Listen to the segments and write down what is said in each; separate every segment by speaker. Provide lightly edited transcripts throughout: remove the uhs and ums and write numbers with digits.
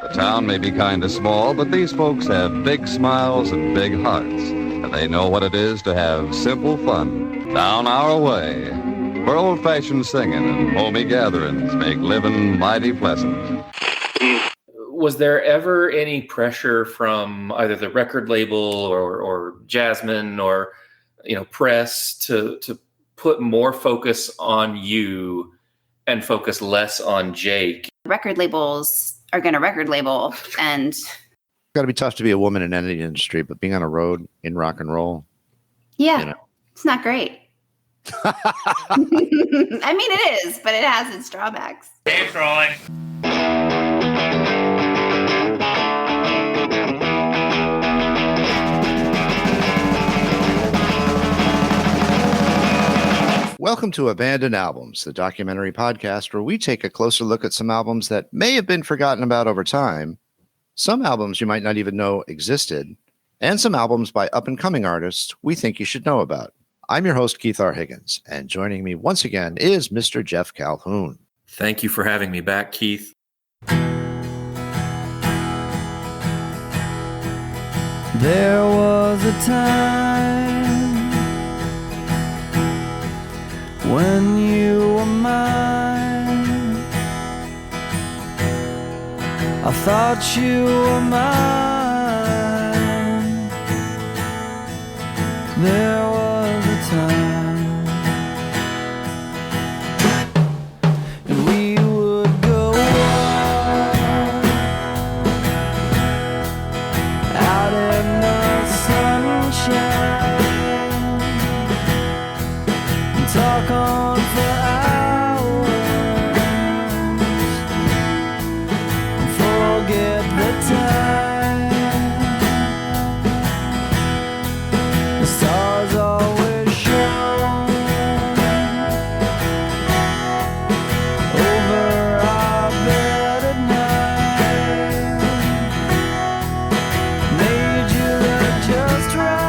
Speaker 1: The town may be kind of small, but these folks have big smiles and big hearts, and they know what it is to have simple fun down our way, where old-fashioned singing and homey gatherings make living mighty pleasant.
Speaker 2: Was there ever any pressure from either the record label or Jasmine or press to put more focus on you and focus less on Jake?
Speaker 3: Record labels are going to record label, and
Speaker 4: It's got to be tough to be a woman in any industry, but being on a road in rock and roll,
Speaker 3: it's not great. I mean, it is, but it has its drawbacks.
Speaker 5: Dave's rolling.
Speaker 4: Welcome to Abandoned Albums, the documentary podcast where we take a closer look at some albums that may have been forgotten about over time, some albums you might not even know existed, and some albums by up-and-coming artists we think you should know about. I'm your host, Keith R. Higgins, and joining me once again is Mr. Jeff Calhoun.
Speaker 2: Thank you for having me back, Keith.
Speaker 6: There was a time when you were mine. I thought you were mine. There was a time, and we would go out in the sunshine. Talk on for hours and forget the time. The stars always shone over our bed at night. Made you look just right.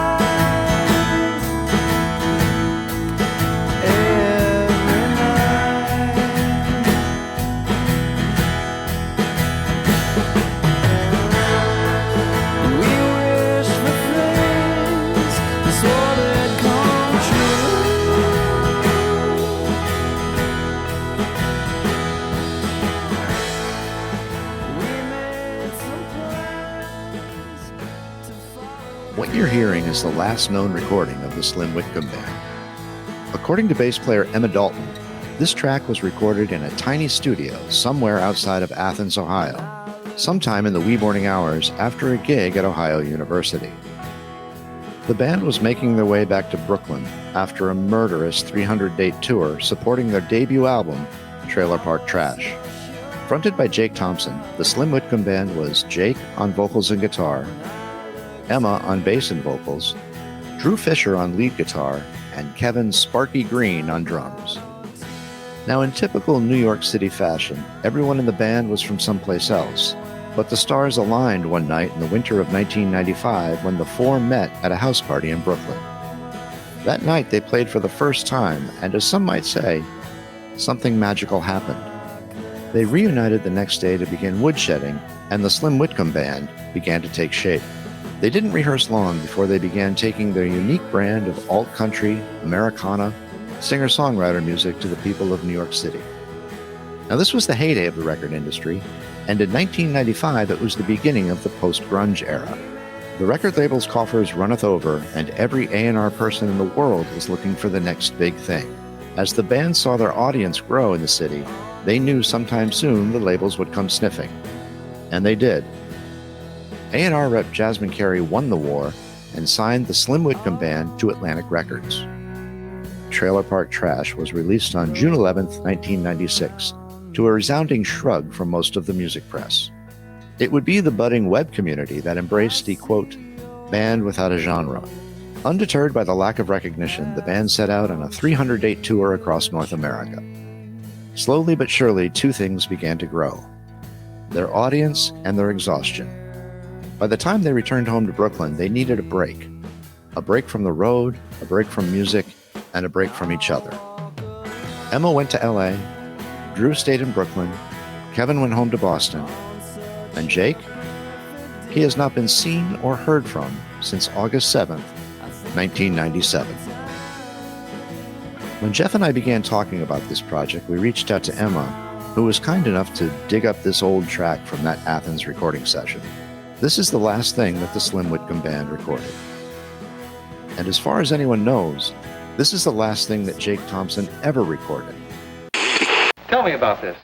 Speaker 4: What you're hearing is the last known recording of the Slim Whitcomb Band. According to bass player Emma Dalton, this track was recorded in a tiny studio somewhere outside of Athens, Ohio, sometime in the wee morning hours after a gig at Ohio University. The band was making their way back to Brooklyn after a murderous 300-date tour supporting their debut album, Trailer Park Trash. Fronted by Jake Thompson, the Slim Whitcomb Band was Jake on vocals and guitar, Emma on bass and vocals, Drew Fischer on lead guitar, and Kevin Sparky Green on drums. Now, in typical New York City fashion, everyone in the band was from someplace else, but the stars aligned one night in the winter of 1995 when the four met at a house party in Brooklyn. That night they played for the first time, and as some might say, something magical happened. They reunited the next day to begin woodshedding, and the Slim Whitcomb Band began to take shape. They didn't rehearse long before they began taking their unique brand of alt-country, Americana, singer-songwriter music to the people of New York City. Now, this was the heyday of the record industry, and in 1995 it was the beginning of the post-grunge era. The record label's coffers runneth over, and every A&R person in the world is looking for the next big thing. As the band saw their audience grow in the city, they knew sometime soon the labels would come sniffing. And they did. A&R rep Jasmine Carey won the war and signed the Slim Whitcomb Band to Atlantic Records. Trailer Park Trash was released on June 11, 1996, to a resounding shrug from most of the music press. It would be the budding web community that embraced the, quote, band without a genre. Undeterred by the lack of recognition, the band set out on a 300-date tour across North America. Slowly but surely, two things began to grow: their audience and their exhaustion. By the time they returned home to Brooklyn, they needed a break from the road, a break from music, and a break from each other. Emma went to LA, Drew stayed in Brooklyn, Kevin went home to Boston, And Jake? He has not been seen or heard from since August 7th, 1997. When Geoff and I began talking about this project, we reached out to Emma, who was kind enough to dig up this old track from that Athens recording session. This is the last thing that the Slim Whitcomb Band recorded. And as far as anyone knows, this is the last thing that Jake Thompson ever recorded.
Speaker 2: Tell me about this.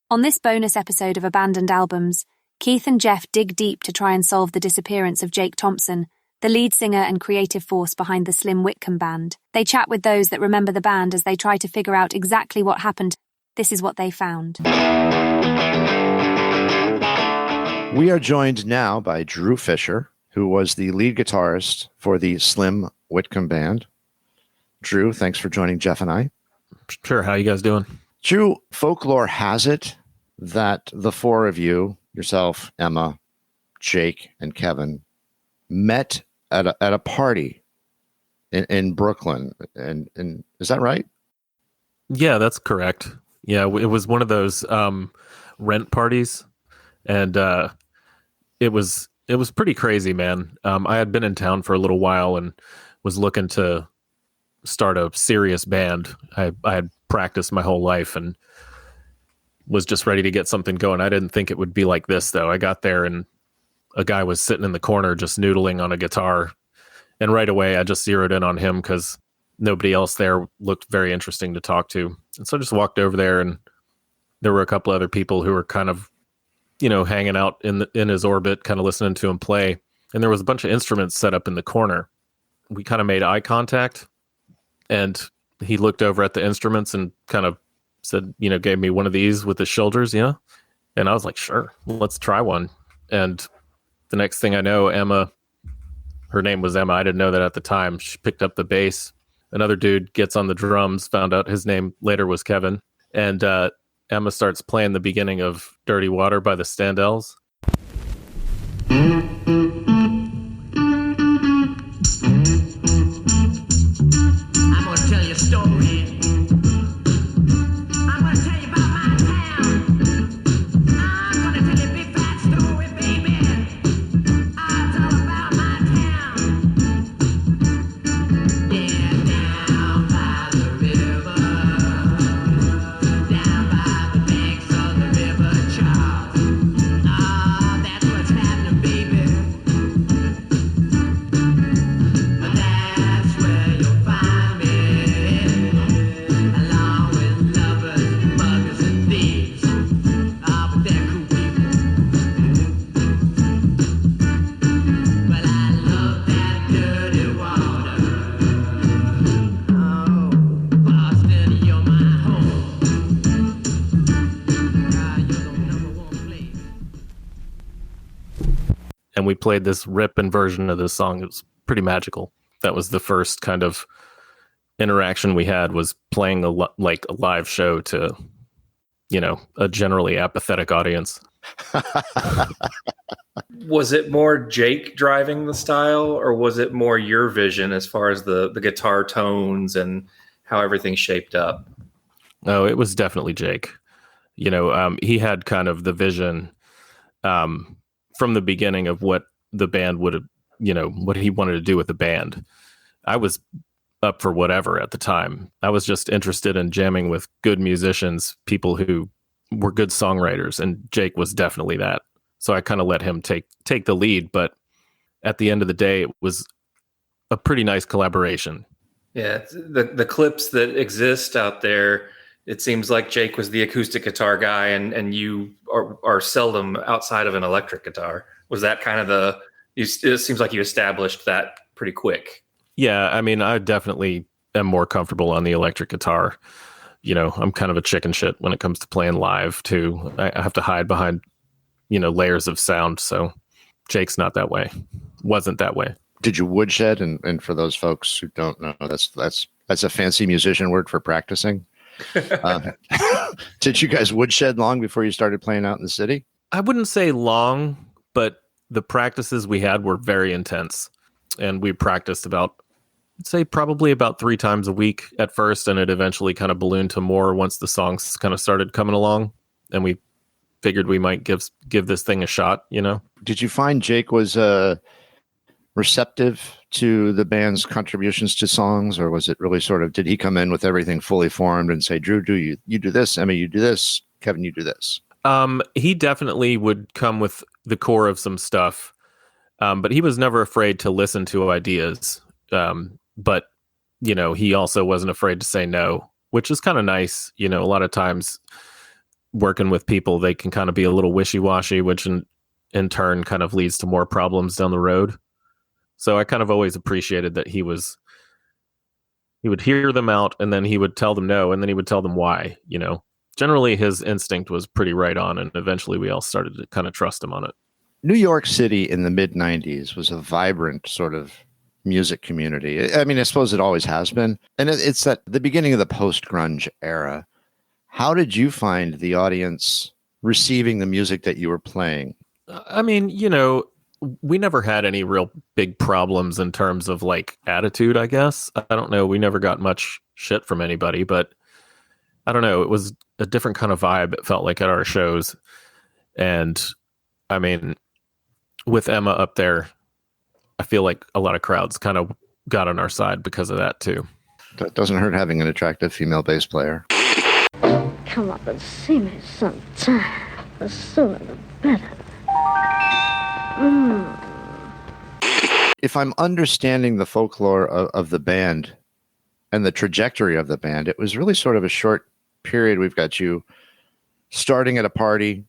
Speaker 5: On this bonus episode of Abandoned Albums, Keith and Geoff dig deep to try and solve the disappearance of Jake Thompson, the lead singer and creative force behind the Slim Whitcomb Band. They chat with those that remember the band as they try to figure out exactly what happened. This is what they found.
Speaker 4: We are joined now by Drew Fischer, who was the lead guitarist for the Slim Whitcomb Band. Drew, thanks for joining Geoff and I.
Speaker 7: Sure. How you guys doing?
Speaker 4: Drew, folklore has it that the four of you, yourself, Emma, Jake, and Kevin, met at a party in Brooklyn. And is that right?
Speaker 7: Yeah, that's correct. Yeah, it was one of those rent parties, and it was pretty crazy, man. I had been in town for a little while and was looking to start a serious band. I had practiced my whole life and was just ready to get something going. I didn't think it would be like this, though. I got there and a guy was sitting in the corner just noodling on a guitar, and right away I just zeroed in on him because nobody else there looked very interesting to talk to. And so I just walked over there, and there were a couple other people who were kind of, hanging out in his orbit, kind of listening to him play. And there was a bunch of instruments set up in the corner. We kind of made eye contact, and he looked over at the instruments and kind of said, gave me one of these with his shoulders, And I was like, sure, let's try one. And the next thing I know, Emma, her name was Emma. I didn't know that at the time. She picked up the bass. Another dude gets on the drums, found out his name later was Kevin. And Emma starts playing the beginning of Dirty Water by the Standells.
Speaker 6: I'm gonna tell you a story. I'm gonna tell you about my town. I'm gonna tell you a big fat story, baby. It's all about my town. Yeah, down by the river, down by the banks of the river Charles. That's what's happening, baby. That's where you'll find me, along with lovers, muggers, and thieves. But they're cool people. But I love that dirty water. Oh, Boston, you're my home. You're the number one place.
Speaker 7: And we played this rip-in version of this song. It was pretty magical. That was the first kind of interaction we had, was playing a live show to, a generally apathetic audience.
Speaker 2: Was it more Jake driving the style, or was it more your vision as far as the guitar tones and how everything shaped up?
Speaker 7: No, it was definitely Jake. He had kind of the vision from the beginning of what the band would have, what he wanted to do with the band. I was up for whatever at the time. I was just interested in jamming with good musicians, people who were good songwriters, and Jake was definitely that. So I kind of let him take the lead, but at the end of the day, it was a pretty nice collaboration.
Speaker 2: Yeah, the clips that exist out there, it seems like Jake was the acoustic guitar guy, and you are seldom outside of an electric guitar. Was that kind of it seems like you established that pretty quick.
Speaker 7: Yeah, I mean, I definitely am more comfortable on the electric guitar. I'm kind of a chicken shit when it comes to playing live too. I have to hide behind, layers of sound. So Jake's not that way. Wasn't that way.
Speaker 4: Did you woodshed? And for those folks who don't know, that's a fancy musician word for practicing. Did you guys woodshed long before you started playing out in the city?
Speaker 7: I wouldn't say long, but the practices we had were very intense, and we practiced I'd say probably about 3 times a week at first, and it eventually kind of ballooned to more once the songs kind of started coming along, and we figured we might give this thing a shot, you know.
Speaker 4: Did you find Jake was receptive to the band's contributions to songs, or was it really sort of, did he come in with everything fully formed and say, Drew, you do this, Emma, you do this, Kevin, you do this?
Speaker 7: He definitely would come with the core of some stuff, but he was never afraid to listen to ideas. But, you know, he also wasn't afraid to say no, which is kind of nice. You know, a lot of times working with people, they can kind of be a little wishy-washy, which in turn kind of leads to more problems down the road. So I kind of always appreciated that he would hear them out, and then he would tell them no, and then he would tell them why, you know. Generally, his instinct was pretty right on, and eventually we all started to kind of trust him on it.
Speaker 4: New York City in the mid-'90s was a vibrant sort of music community. I mean, I suppose it always has been. And it's at the beginning of the post-grunge era. How did you find the audience receiving the music that you were playing?
Speaker 7: I mean, you know, we never had any real big problems in terms of like attitude, I guess. I don't know. We never got much shit from anybody, but I don't know. It was a different kind of vibe, it felt like, at our shows. And I mean, with Emma up there, I feel like a lot of crowds kind of got on our side because of that too.
Speaker 4: That doesn't hurt having an attractive female bass player.
Speaker 8: Come up and see me sometime. The sooner the better.
Speaker 4: If I'm understanding the folklore of the band and the trajectory of the band, it was really sort of a short period. We've got you starting at a party,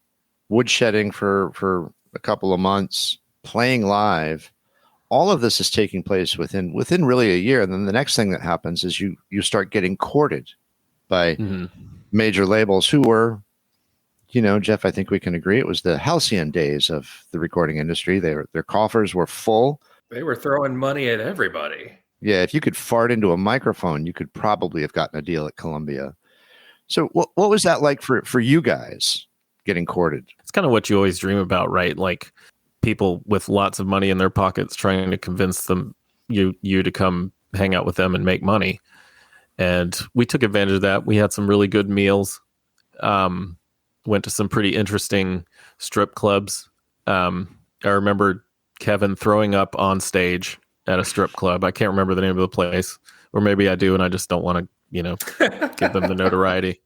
Speaker 4: woodshedding for a couple of months, playing live. All of this is taking place within really a year. And then the next thing that happens is you start getting courted by major labels who were, you know, Geoff, I think we can agree, it was the halcyon days of the recording industry. Their coffers were full.
Speaker 2: They were throwing money at everybody.
Speaker 4: Yeah, if you could fart into a microphone, you could probably have gotten a deal at Columbia. So what was that like for you guys getting courted?
Speaker 7: It's kind of what you always dream about, right? Like people with lots of money in their pockets trying to convince them you to come hang out with them and make money. And we took advantage of that. We had some really good meals. Went to some pretty interesting strip clubs. I remember Kevin throwing up on stage at a strip club. I can't remember the name of the place, or maybe I do, and I just don't want to, you know, give them the notoriety.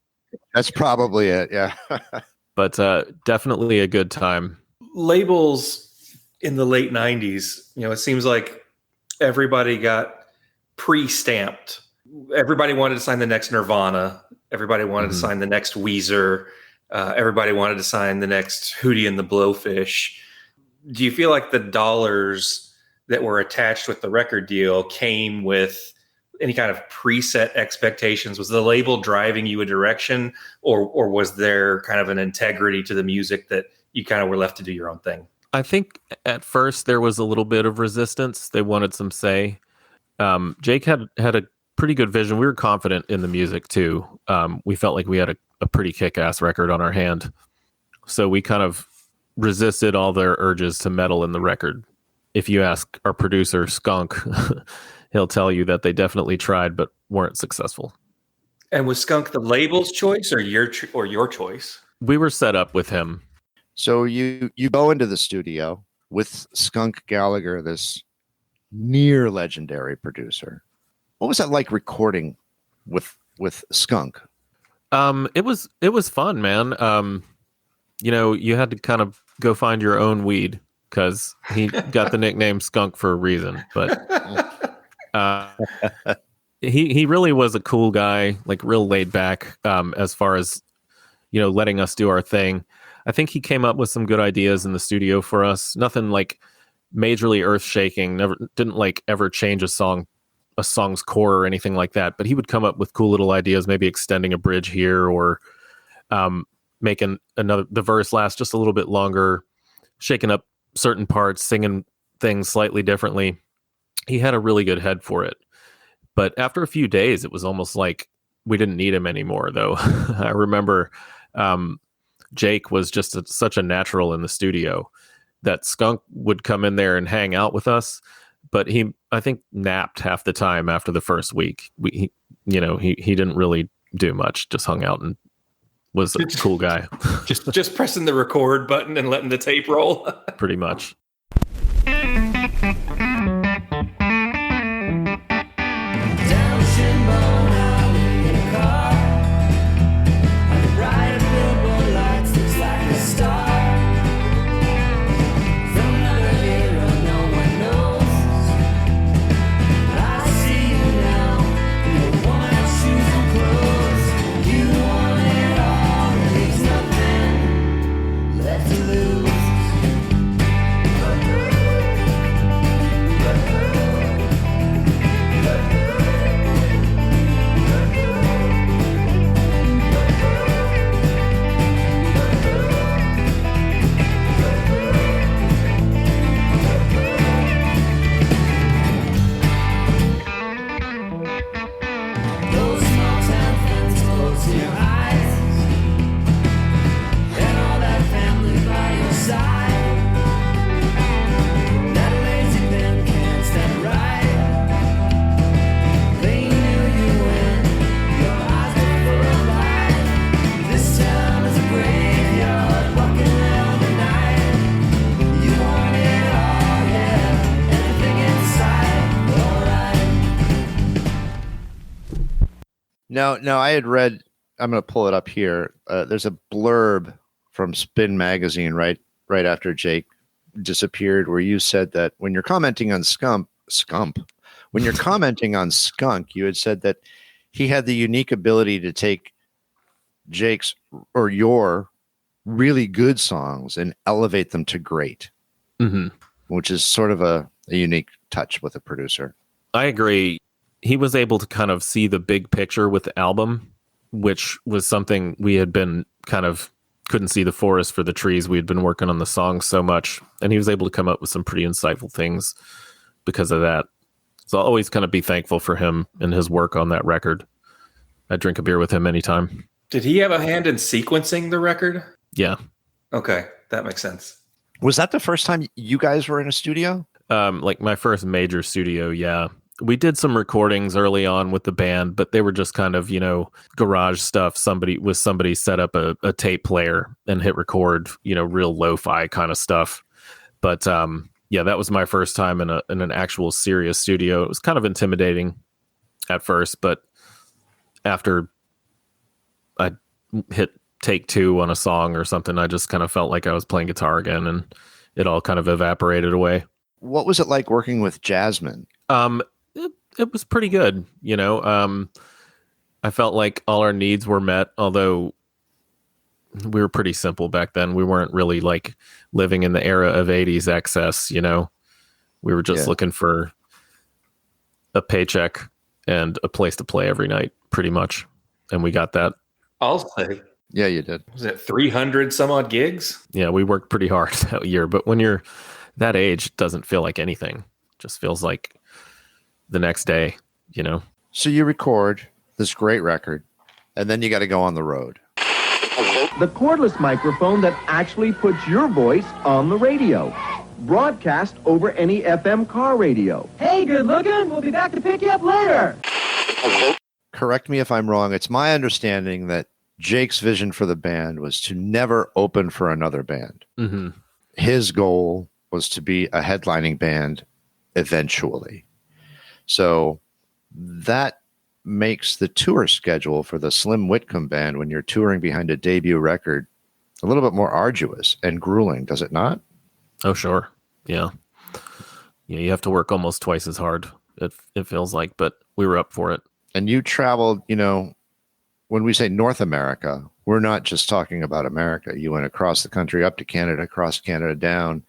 Speaker 4: That's probably it. Yeah.
Speaker 7: But definitely a good time.
Speaker 2: Labels in the late 90s, you know, it seems like everybody got pre-stamped. Everybody wanted to sign the next Nirvana. Everybody wanted to sign the next Weezer. Everybody wanted to sign the next Hootie and the Blowfish. Do you feel like the dollars that were attached with the record deal came with any kind of preset expectations? Was the label driving you a direction, or was there kind of an integrity to the music that you kind of were left to do your own thing?
Speaker 7: I think at first there was a little bit of resistance. They wanted some say. Jake had a pretty good vision. We were confident in the music too. We felt like we had a pretty kick-ass record on our hand. So we kind of resisted all their urges to meddle in the record. If you ask our producer, Skunk, he'll tell you that they definitely tried but weren't successful.
Speaker 2: And was Skunk the label's choice or your choice?
Speaker 7: We were set up with him.
Speaker 4: So you go into the studio with Skunk Gallagher, this near legendary producer. What was that like recording with Skunk?
Speaker 7: It was fun, man. You know, you had to kind of go find your own weed because he got the nickname Skunk for a reason. But he really was a cool guy, like real laid back, as far as, you know, letting us do our thing. I think he came up with some good ideas in the studio for us. Nothing like majorly earth shaking. Didn't like ever change a song's core or anything like that. But he would come up with cool little ideas, maybe extending a bridge here or making the verse last just a little bit longer, shaking up certain parts, singing things slightly differently. He had a really good head for it. But after a few days, it was almost like we didn't need him anymore, though. I remember Jake was just such a natural in the studio that Skunk would come in there and hang out with us. But he, I think, napped half the time after the first week. He didn't really do much, just hung out and was a cool guy.
Speaker 2: just pressing the record button and letting the tape roll.
Speaker 7: Pretty much.
Speaker 4: No, I had read, I'm going to pull it up here. There's a blurb from Spin Magazine right after Jake disappeared, where you said that when you're commenting on Skunk, you had said that he had the unique ability to take Jake's or your really good songs and elevate them to great, which is sort of a unique touch with a producer.
Speaker 7: I agree. He was able to kind of see the big picture with the album, which was something we had been kind of couldn't see the forest for the trees. We had been working on the songs so much, and he was able to come up with some pretty insightful things because of that. So I'll always kind of be thankful for him and his work on that record. I'd drink a beer with him anytime.
Speaker 2: Did he have a hand in sequencing the record?
Speaker 7: Yeah.
Speaker 2: Okay, that makes sense.
Speaker 4: Was that the first time you guys were in a studio?
Speaker 7: Like my first major studio, yeah. We did some recordings early on with the band, but they were just kind of, garage stuff. Somebody set up a tape player and hit record, real lo-fi kind of stuff. But yeah, that was my first time in an actual serious studio. It was kind of intimidating at first, but after I hit take 2 on a song or something, I just kind of felt like I was playing guitar again, and it all kind of evaporated away.
Speaker 4: What was it like working with Jasmine?
Speaker 7: It was pretty good, I felt like all our needs were met, although we were pretty simple back then. We weren't really like living in the era of 80s excess, we were just looking for a paycheck and a place to play every night, pretty much. And we got that.
Speaker 2: I'll say.
Speaker 4: Yeah, you did.
Speaker 2: Was it 300 some odd gigs?
Speaker 7: Yeah, we worked pretty hard that year, but when you're that age, it doesn't feel like anything. It just feels like the next day,
Speaker 4: So you record this great record, and then you got to go on the road.
Speaker 9: The cordless microphone that actually puts your voice on the radio. Broadcast over any FM car radio. Hey, good looking. We'll be back to pick you up later.
Speaker 4: Correct me if I'm wrong. It's my understanding that Jake's vision for the band was to never open for another band.
Speaker 7: Mm-hmm.
Speaker 4: His goal was to be a headlining band eventually. So that makes the tour schedule for the Slim Whitcomb Band when you're touring behind a debut record a little bit more arduous and grueling, does it not?
Speaker 7: Oh, sure. Yeah. Yeah, you have to work almost twice as hard, it feels like, but we were up for it.
Speaker 4: And you traveled, when we say North America, we're not just talking about America. You went across the country, up to Canada, across Canada, down.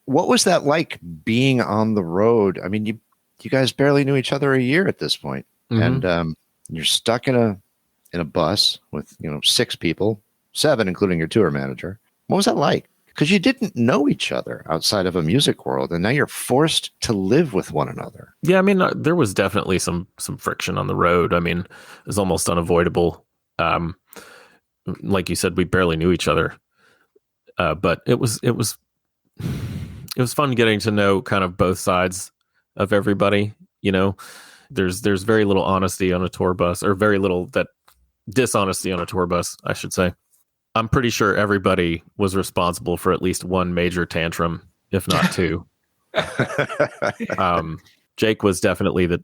Speaker 4: What was that like being on the road? I mean, you guys barely knew each other a year at this point.
Speaker 7: Mm-hmm.
Speaker 4: And you're stuck in a bus with 6 people, 7 including your tour manager. What was that like? Because you didn't know each other outside of a music world, and now you're forced to live with one another.
Speaker 7: Yeah, I mean, there was definitely some friction on the road. I mean, it was almost unavoidable. Like you said, we barely knew each other, but it was fun getting to know kind of both sides of everybody. There's very little honesty on a tour bus, or very little that dishonesty on a tour bus, I should say. I'm pretty sure everybody was responsible for at least one major tantrum, if not two. Jake was definitely the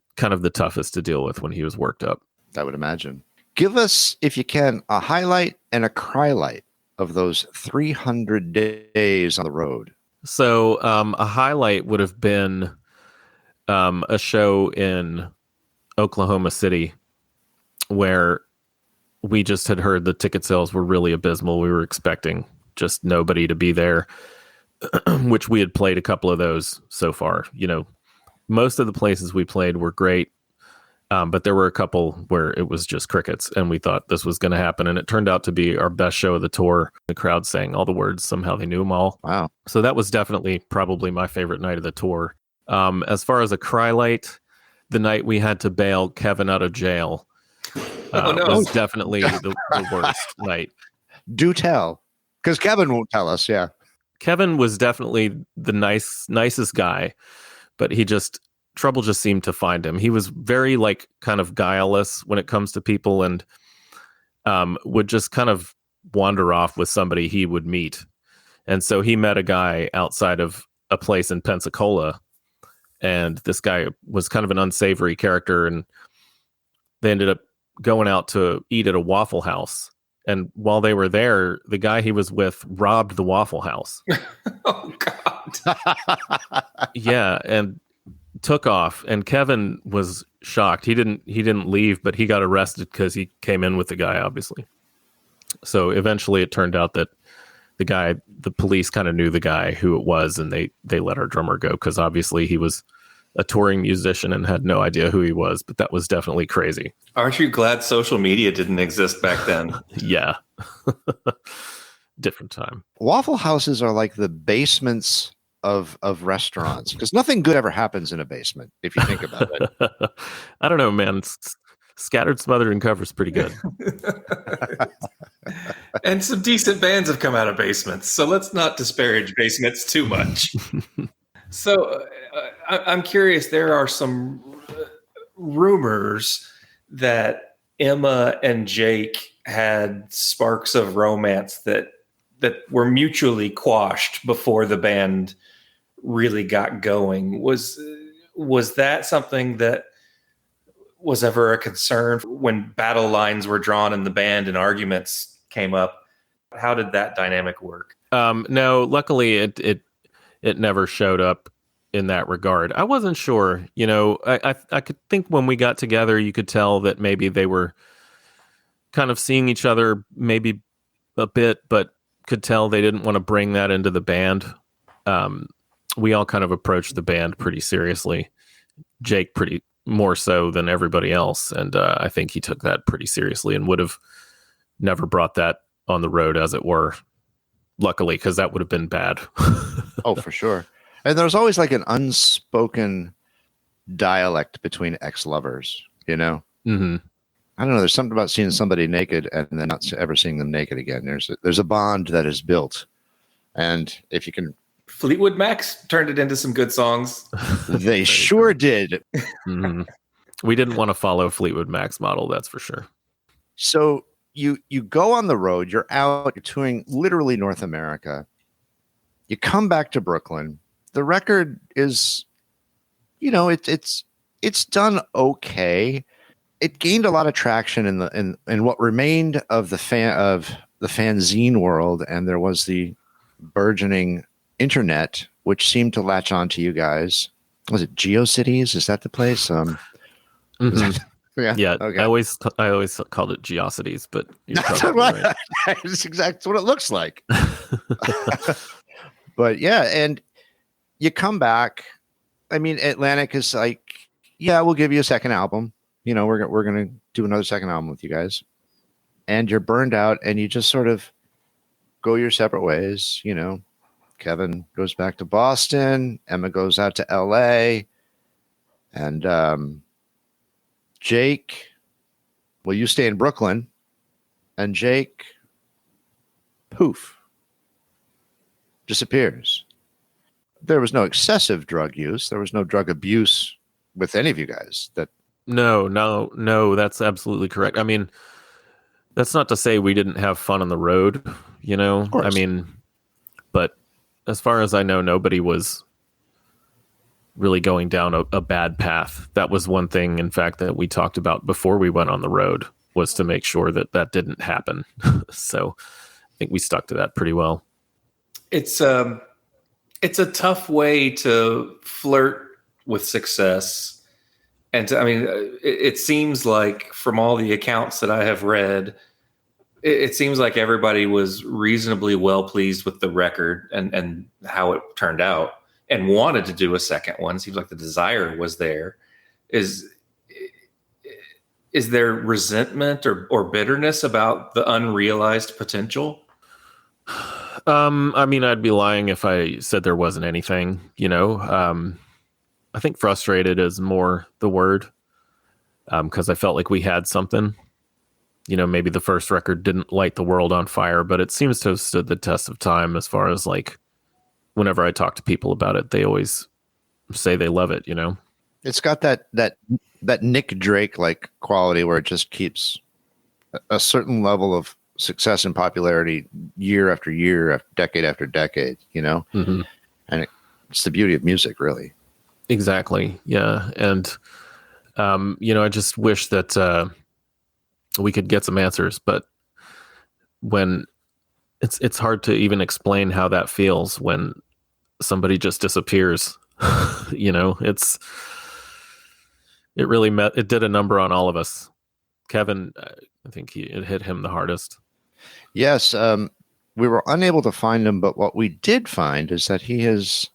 Speaker 7: toughest to deal with when he was worked up.
Speaker 4: I would imagine. Give us, if you can, a highlight and a cry light of those 300 days on the road.
Speaker 7: So a highlight would have been a show in Oklahoma City where we just had heard the ticket sales were really abysmal. We were expecting just nobody to be there, which we had played a couple of those so far. Most of the places we played were great, but there were a couple where it was just crickets, and we thought this was going to happen, and it turned out to be our best show of the tour. The crowd sang all the words. Somehow they knew them all.
Speaker 4: Wow.
Speaker 7: So that was definitely probably my favorite night of the tour. As far as a cry light, the night we had to bail Kevin out of jail was definitely the worst night.
Speaker 4: Do tell, because Kevin won't tell us. Yeah.
Speaker 7: Kevin was definitely the nicest guy, but trouble just seemed to find him. He was very kind of guileless when it comes to people, and would just kind of wander off with somebody he would meet. And so he met a guy outside of a place in Pensacola, and this guy was kind of an unsavory character, and they ended up going out to eat at a Waffle House. And while they were there, the guy he was with robbed the Waffle House.
Speaker 2: Oh, God.
Speaker 7: Yeah, and took off. And Kevin was shocked. He didn't leave, but he got arrested because he came in with the guy, obviously. So eventually it turned out that the police kind of knew the guy, who it was, and they let our drummer go because obviously he was a touring musician and had no idea who he was. But that was definitely crazy.
Speaker 2: Aren't you glad social media didn't exist back then?
Speaker 7: Yeah. Different time.
Speaker 4: Waffle houses are like the basements of restaurants, because nothing good ever happens in a basement, if you think about it.
Speaker 7: I don't know, man. Scattered, Smothered, and Cover's pretty good.
Speaker 2: And some decent bands have come out of basements, so let's not disparage basements too much. So I'm curious, there are some rumors that Emma and Jake had sparks of romance that were quashed before the band really got going. Was that something that was ever a concern when battle lines were drawn in the band and arguments came up? How did that dynamic work?
Speaker 7: No, luckily it never showed up in that regard. I wasn't sure, I could think when we got together, you could tell that maybe they were kind of seeing each other maybe a bit, but could tell they didn't want to bring that into the band. We all kind of approached the band pretty seriously. Jake pretty more so than everybody else. And I think he took that pretty seriously and would have never brought that on the road, as it were. Luckily, because that would have been bad.
Speaker 4: Oh, for sure. And there's always like an unspoken dialect between ex-lovers,
Speaker 7: Mm-hmm.
Speaker 4: I don't know. There's something about seeing somebody naked and then not ever seeing them naked again. There's a bond that is built. And if you can...
Speaker 2: Fleetwood Macs turned it into some good songs.
Speaker 4: They sure did.
Speaker 7: Mm-hmm. We didn't want to follow Fleetwood Mac's model, that's for sure.
Speaker 4: So you go on the road, you're out, you're touring literally North America. You come back to Brooklyn. The record is, it's done okay. It gained a lot of traction in what remained of the fanzine world, and there was the burgeoning internet, which seemed to latch on to you guys. Was it GeoCities? Is that the place?
Speaker 7: Mm-hmm. Yeah.
Speaker 4: Okay.
Speaker 7: I always called it Geocities, but
Speaker 4: that's right. That's exactly what it looks like. But yeah, and you come back. I mean, Atlantic is like, yeah, we'll give you a second album. We're gonna do another second album with you guys, and you're burned out, and you just sort of go your separate ways. Kevin goes back to Boston, Emma goes out to LA, and Jake, well, you stay in Brooklyn, and Jake, poof, disappears. There was no excessive drug use. There was no drug abuse with any of you guys. No,
Speaker 7: that's absolutely correct. I mean, That's not to say we didn't have fun on the road, you know?
Speaker 4: Of course.
Speaker 7: I mean, but as far as I know, nobody was really going down a bad path. That was one thing, in fact, that we talked about before we went on the road, was to make sure that that didn't happen. So I think we stuck to that pretty well.
Speaker 2: It's a tough way to flirt with success. And it seems like from all the accounts that I have read, it seems like everybody was reasonably well pleased with the record and how it turned out and wanted to do a second one. It seems like the desire was there. Is there resentment or bitterness about the unrealized potential?
Speaker 7: I mean, I'd be lying if I said there wasn't anything, you know. I think frustrated is more the word, because I felt like we had something. You know, maybe the first record didn't light the world on fire, but it seems to have stood the test of time. As far as like, whenever I talk to people about it, they always say they love it, you know.
Speaker 4: It's got that Nick Drake like quality where it just keeps a certain level of success and popularity year after year, decade after decade, you know.
Speaker 7: Mm-hmm.
Speaker 4: And it's the beauty of music, really.
Speaker 7: Exactly. Yeah. And, you know, I just wish that we could get some answers, but when it's hard to even explain how that feels when somebody just disappears, you know, it did a number on all of us. Kevin, I think it hit him the hardest.
Speaker 4: Yes. We were unable to find him, but what we did find is that he has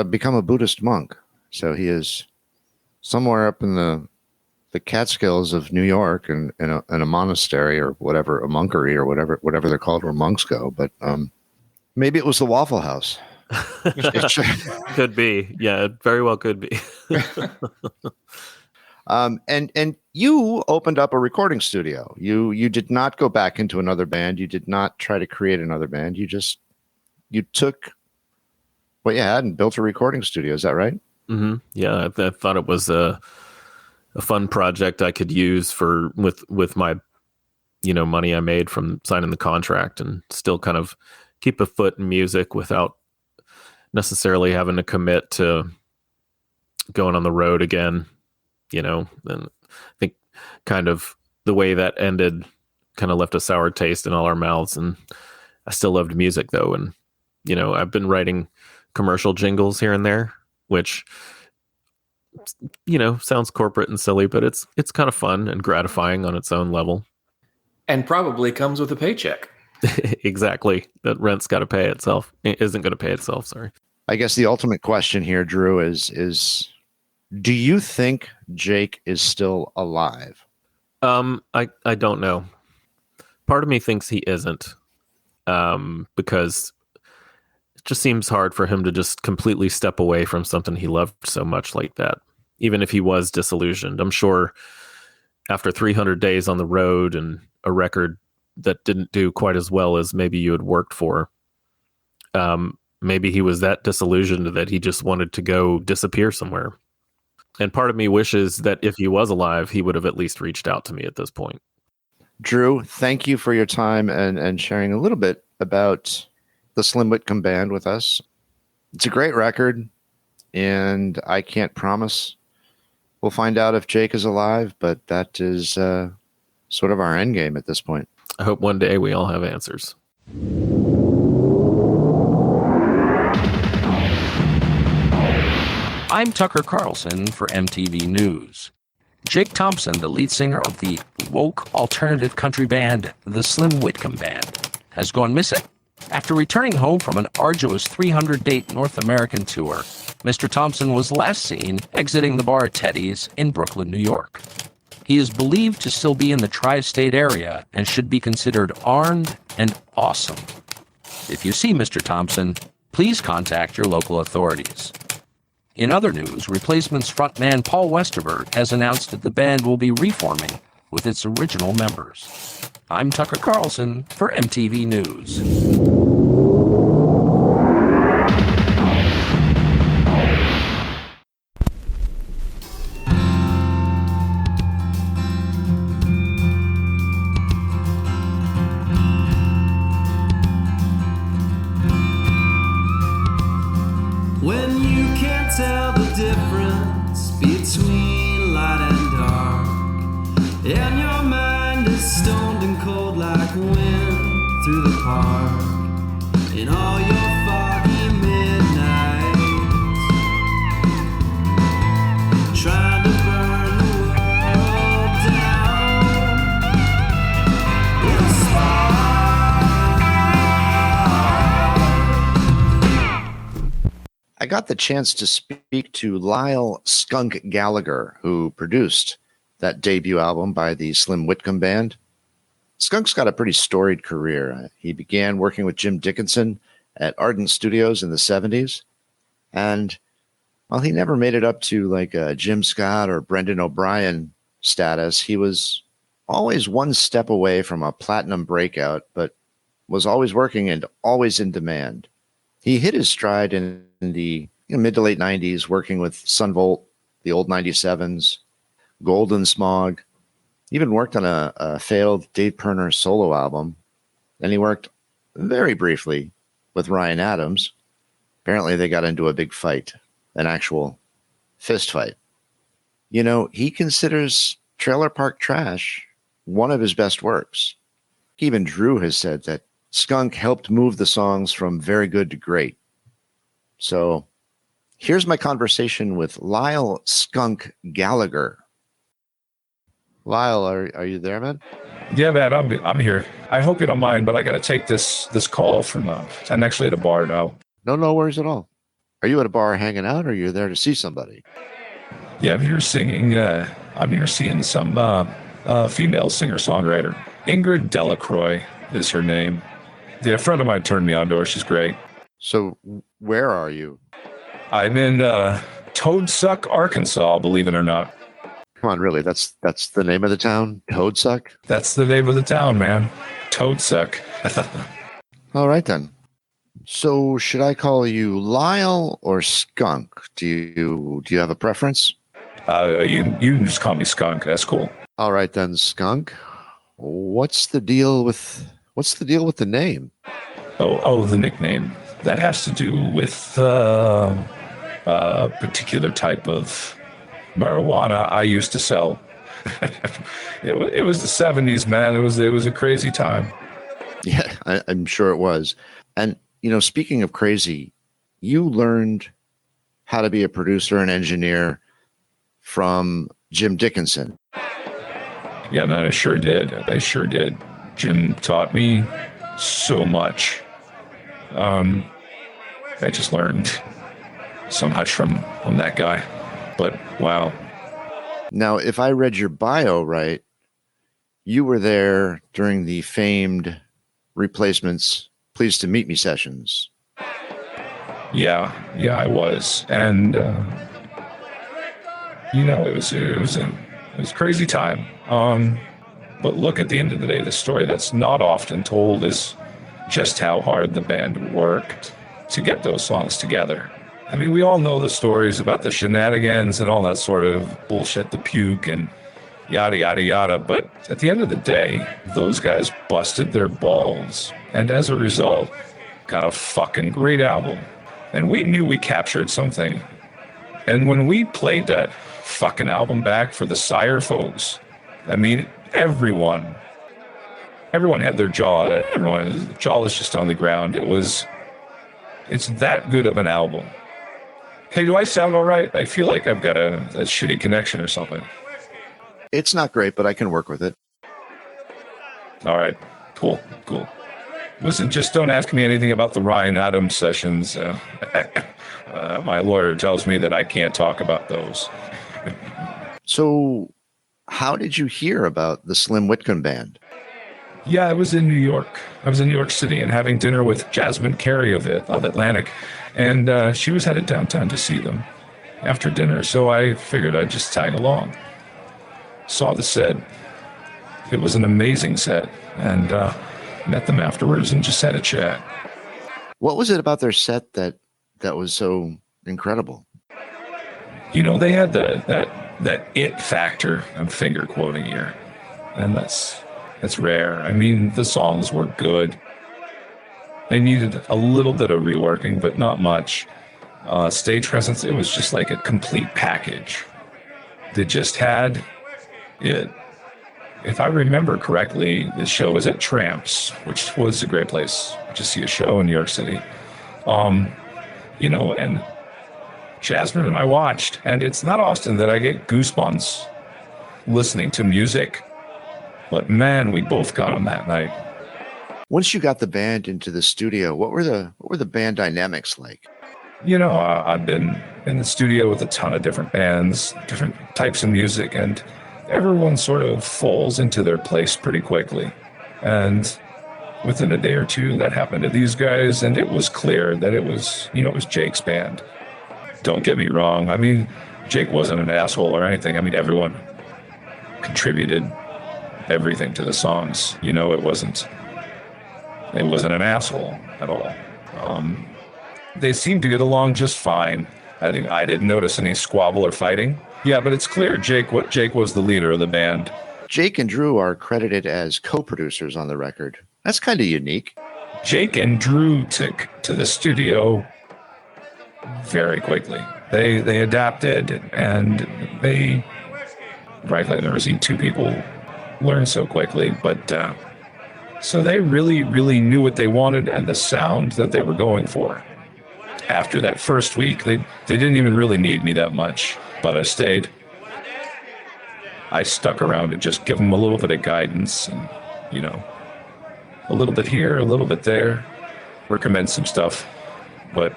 Speaker 4: become a Buddhist monk. So he is somewhere up in the Catskills of New York in a monastery or whatever, a monkery or whatever they're called where monks go. But maybe it was the Waffle House.
Speaker 7: Could be. Yeah, it very well could be.
Speaker 4: And you opened up a recording studio. You did not go back into another band. You did not try to create another band. You took what you had and built a recording studio. Is that right?
Speaker 7: Mm-hmm. Yeah, I thought it was a fun project I could use with my, you know, money I made from signing the contract, and still kind of keep a foot in music without necessarily having to commit to going on the road again, you know. And I think kind of the way that ended kind of left a sour taste in all our mouths. And I still loved music though. And, you know, I've been writing commercial jingles here and there, which, you know, sounds corporate and silly, but it's kind of fun and gratifying on its own level.
Speaker 2: And probably comes with a paycheck.
Speaker 7: Exactly. That rent's got to pay itself. It isn't going to pay itself. Sorry.
Speaker 4: I guess the ultimate question here, Drew, is do you think Jake is still alive?
Speaker 7: I don't know. Part of me thinks he isn't, because it just seems hard for him to just completely step away from something he loved so much like that. Even if he was disillusioned, I'm sure after 300 days on the road and a record that didn't do quite as well as maybe you had worked for, maybe he was that disillusioned that he just wanted to go disappear somewhere. And part of me wishes that if he was alive, he would have at least reached out to me at this point.
Speaker 4: Drew, thank you for your time and sharing a little bit about the Slim Whitcomb Band with us. It's a great record, and I can't promise we'll find out if Jake is alive, but that is sort of our end game at this point.
Speaker 7: I hope one day we all have answers.
Speaker 10: I'm Tucker Carlson for MTV News. Jake Thompson, the lead singer of the woke alternative country band, the Slim Whitcomb Band, has gone missing. After returning home from an arduous 300-date North American tour, Mr. Thompson was last seen exiting the bar Teddy's in Brooklyn, New York. He is believed to still be in the tri-state area and should be considered armed and awesome. If you see Mr. Thompson, please contact your local authorities. In other news, Replacements frontman Paul Westerberg has announced that the band will be reforming with its original members. I'm Tucker Carlson for MTV News.
Speaker 11: When you can't tell the difference between light and dark, and your mind is stoned and cold like wind through the park, in all your foggy midnights, trying to burn the world down with a spark.
Speaker 4: I got the chance to speak to Lyle Skunk Gallagher, who produced that debut album by the Slim Whitcomb Band. Skunk's got a pretty storied career. He began working with Jim Dickinson at Ardent Studios in the 70s. And while he never made it up to like a Jim Scott or Brendan O'Brien status, he was always one step away from a platinum breakout, but was always working and always in demand. He hit his stride in the mid to late 90s, working with Sunvolt, the old 97s, Golden Smog, even worked on a failed Dave Pirner solo album. Then he worked very briefly with Ryan Adams. Apparently they got into a big fight, an actual fist fight. You know, he considers Trailer Park Trash one of his best works. Even Drew has said that Skunk helped move the songs from very good to great. So here's my conversation with Lyle Skunk Gallagher. Lyle, are you there, man?
Speaker 12: Yeah, man, I'm here. I hope you don't mind, but I got to take this call from. I'm actually at a bar now.
Speaker 4: No worries at all. Are you at a bar hanging out, or are you there to see somebody?
Speaker 12: Yeah, I'm here singing. I'm here seeing some female singer-songwriter. Ingrid Delacroix is her name. Yeah, a friend of mine turned me on to her. She's great.
Speaker 4: So where are you?
Speaker 12: I'm in Toadsuck, Arkansas, believe it or not.
Speaker 4: Come on, really? That's the name of the town? Toadsuck?
Speaker 12: That's the name of the town, man. Toadsuck.
Speaker 4: All right, then. So should I call you Lyle or Skunk? Do you have a preference?
Speaker 12: You can just call me Skunk. That's cool.
Speaker 4: All right, then, Skunk. What's the deal with the name?
Speaker 12: Oh, the nickname. That has to do with a particular type of marijuana I used to sell. It was the 70s, man. It was a crazy time.
Speaker 4: Yeah, I'm sure it was. And, you know, speaking of crazy, you learned how to be a producer and engineer from Jim Dickinson.
Speaker 12: Yeah, man, I sure did. Jim taught me so much. I just learned so much from that guy. But wow.
Speaker 4: Now, if I read your bio right, you were there during the famed Replacements Pleased to Meet Me sessions.
Speaker 12: Yeah, I was. And it was a crazy time. But look, at the end of the day, the story that's not often told is just how hard the band worked to get those songs together. I mean, we all know the stories about the shenanigans and all that sort of bullshit, the puke and yada, yada, yada. But at the end of the day, those guys busted their balls. And as a result, got a fucking great album. And we knew we captured something. And when we played that fucking album back for the Sire folks, I mean, everyone had their jaw. Everyone's jaw was just on the ground. It's that good of an album. Hey, do I sound all right? I feel like I've got a shitty connection or something.
Speaker 4: It's not great, but I can work with it.
Speaker 12: All right, cool. Listen, just don't ask me anything about the Ryan Adams sessions. My lawyer tells me that I can't talk about those.
Speaker 4: So how did you hear about the Slim Whitcomb Band?
Speaker 12: Yeah, I was in New York. I was in New York City and having dinner with Jasmine Carey of Atlantic. And she was headed downtown to see them after dinner. So I figured I'd just tag along. Saw the set. It was an amazing set. And met them afterwards and just had a chat.
Speaker 4: What was it about their set that was so incredible?
Speaker 12: You know, they had that it factor. I'm finger quoting here. And that's rare. I mean, the songs were good. They needed a little bit of reworking, but not much. stage presence. It was just like a complete package. They just had it. If I remember correctly, the show was at Tramps, which was a great place to see a show in New York City. And Jasmine and I watched, and it's not often that I get goosebumps listening to music, but man, we both got them that night.
Speaker 4: Once you got the band into the studio, what were the band dynamics like?
Speaker 12: I've been in the studio with a ton of different bands, different types of music, and everyone sort of falls into their place pretty quickly. And within a day or two, that happened to these guys, and it was clear that it was Jake's band. Don't get me wrong. I mean, Jake wasn't an asshole or anything. I mean, everyone contributed everything to the songs. It wasn't an asshole at all. They seemed to get along just fine. I didn't notice any squabble or fighting. Yeah, but it's clear Jake was the leader of the band.
Speaker 4: Jake and Drew are credited as co-producers on the record. That's kind of unique.
Speaker 12: Jake and Drew took to the studio very quickly. They adapted, and I've never seen two people learn so quickly, but so they really, really knew what they wanted and the sound that they were going for. After that first week, they didn't even really need me that much, but I stayed. I stuck around and just give them a little bit of guidance, and a little bit here, a little bit there, recommend some stuff. But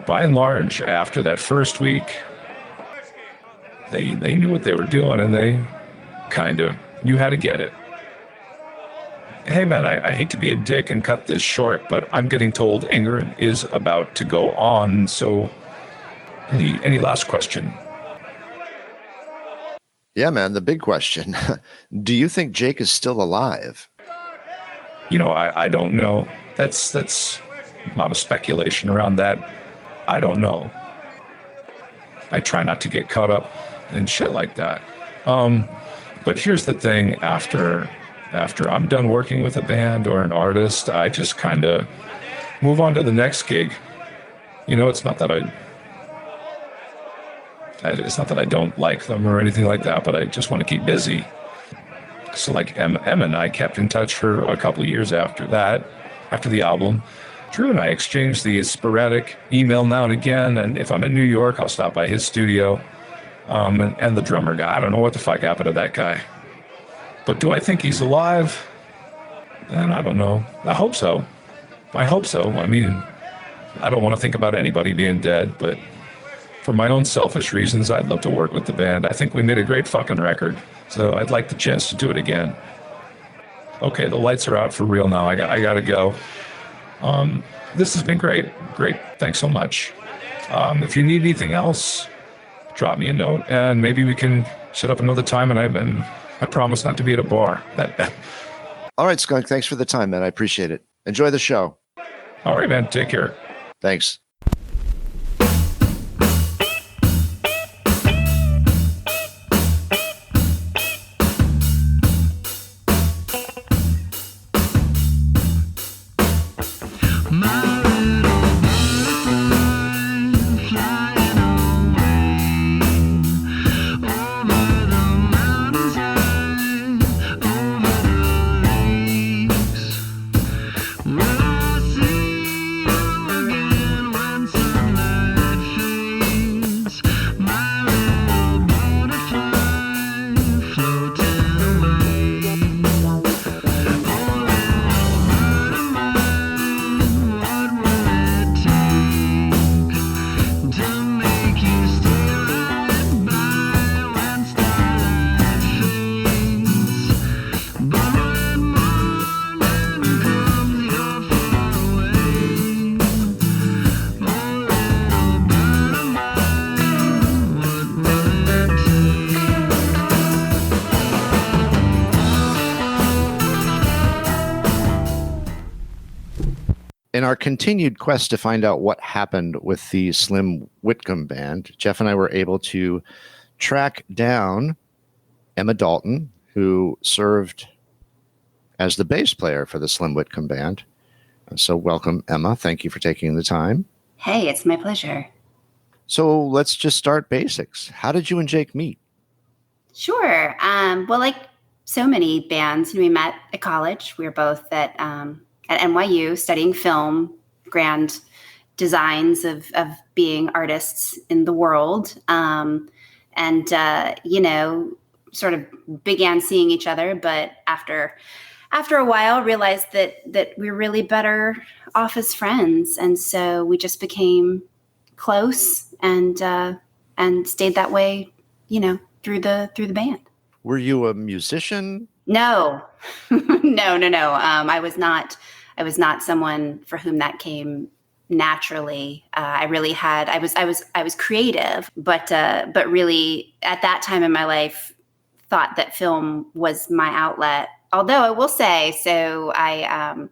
Speaker 12: by and large, after that first week, they knew what they were doing, and they kind of knew how to get it. Hey man, I hate to be a dick and cut this short, but I'm getting told Ingrid is about to go on, so any last question?
Speaker 4: Yeah, man, the big question. Do you think Jake is still alive?
Speaker 12: I don't know. That's a lot of speculation around that. I don't know. I try not to get caught up in shit like that. But here's the thing, after I'm done working with a band or an artist, I just kind of move on to the next gig. It's not that I don't like them or anything like that, but I just want to keep busy. So like Emma and I kept in touch for a couple of years after that, after the album. Drew and I exchanged the sporadic email now and again, and if I'm in New York, I'll stop by his studio. And the drummer guy, I don't know what the fuck happened to that guy. But do I think he's alive? And I don't know. I hope so. I mean, I don't want to think about anybody being dead, but for my own selfish reasons, I'd love to work with the band. I think we made a great fucking record, so I'd like the chance to do it again. Okay, the lights are out for real now. I gotta go. This has been great. Thanks so much. If you need anything else, drop me a note, and maybe we can set up another time, and I promise not to be at a bar.
Speaker 4: All right, Skunk, thanks for the time, man. I appreciate it. Enjoy the show.
Speaker 12: All right, man. Take care.
Speaker 4: Thanks. In our continued quest to find out what happened with the Slim Whitcomb Band, Geoff and I were able to track down Emma Dalton, who served as the bass player for the Slim Whitcomb Band. So welcome, Emma. Thank you for taking the time.
Speaker 3: Hey, it's my pleasure.
Speaker 4: So let's just start basics. How did you and Jake meet?
Speaker 3: Sure. Well, like so many bands, we met at college. We were both at NYU studying film, grand designs of being artists in the world. Sort of began seeing each other, but after a while realized that we were really better off as friends. And so we just became close and stayed that way, through the band.
Speaker 4: Were you a musician?
Speaker 3: No, no. I was not someone for whom that came naturally. I was creative, but really at that time in my life thought that film was my outlet. Although I will say, so I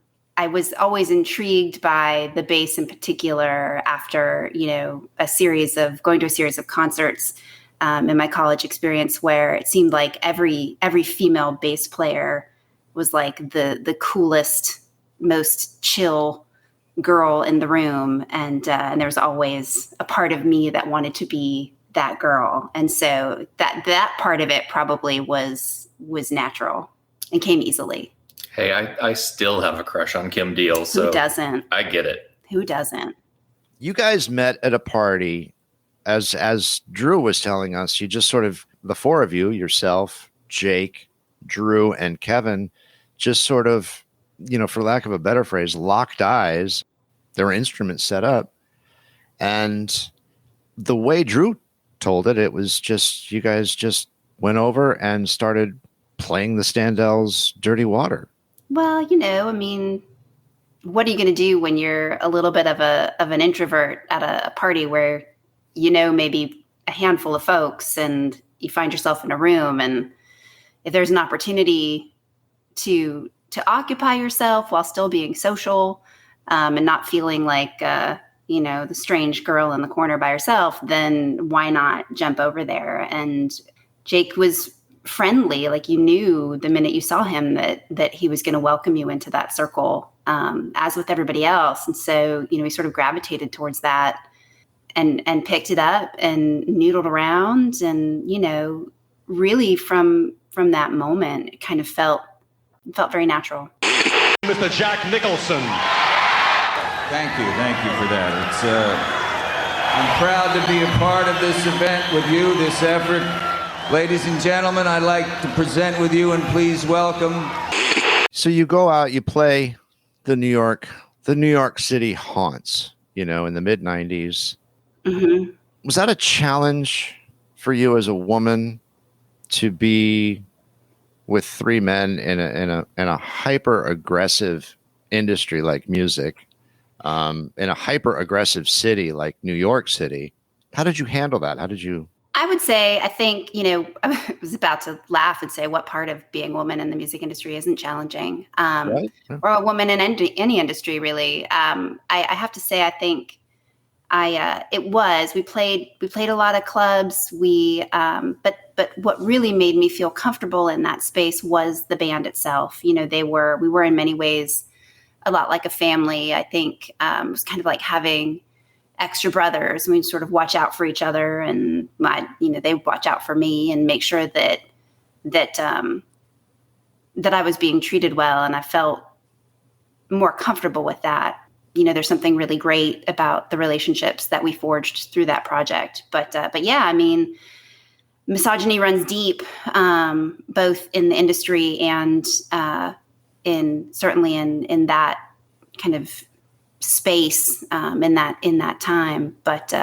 Speaker 3: was always intrigued by the bass in particular after, going to a series of concerts in my college experience, where it seemed like every female bass player was like the coolest, most chill girl in the room, and there was always a part of me that wanted to be that girl, and so that part of it probably was natural and came easily.
Speaker 2: Hey, I still have a crush on Kim Deal, so
Speaker 3: who doesn't?
Speaker 2: I get it.
Speaker 3: Who doesn't?
Speaker 4: You guys met at a party. As Drew was telling us, you just sort of, the four of you, yourself, Jake, Drew, and Kevin, just sort of, for lack of a better phrase, locked eyes. There were instruments set up. And the way Drew told it, it was just, you guys just went over and started playing the Standells' Dirty Water. Well,
Speaker 3: what are you going to do when you're a little bit of an introvert at a party where maybe a handful of folks, and you find yourself in a room, and if there's an opportunity to occupy yourself while still being social, and not feeling like the strange girl in the corner by herself, then why not jump over there? And Jake was friendly, like you knew the minute you saw him that he was going to welcome you into that circle, as with everybody else. And so we sort of gravitated towards that. And picked it up and noodled around, and really from that moment, it kind of felt very natural.
Speaker 13: Mr. Jack Nicholson.
Speaker 14: Thank you for that. It's I'm proud to be a part of this event with you, this effort. Ladies and gentlemen, I'd like to present with you and please welcome.
Speaker 4: So you go out, you play the New York City haunts, in the mid-90s.
Speaker 3: Mm-hmm.
Speaker 4: Was that a challenge for you as a woman to be with three men in a hyper aggressive industry like music, in a hyper aggressive city like New York City? How did you handle that?
Speaker 3: I would say, I think, I was about to laugh and say what part of being a woman in the music industry isn't challenging,
Speaker 4: right?
Speaker 3: Or a woman in any industry, really. I have to say, I think we played a lot of clubs. But what really made me feel comfortable in that space was the band itself. We were in many ways a lot like a family. I think it was kind of like having extra brothers. We'd sort of watch out for each other, and they would watch out for me and make sure that I was being treated well, and I felt more comfortable with that. There's something really great about the relationships that we forged through that project. But yeah, misogyny runs deep, both in the industry and certainly in that kind of space, in that time. But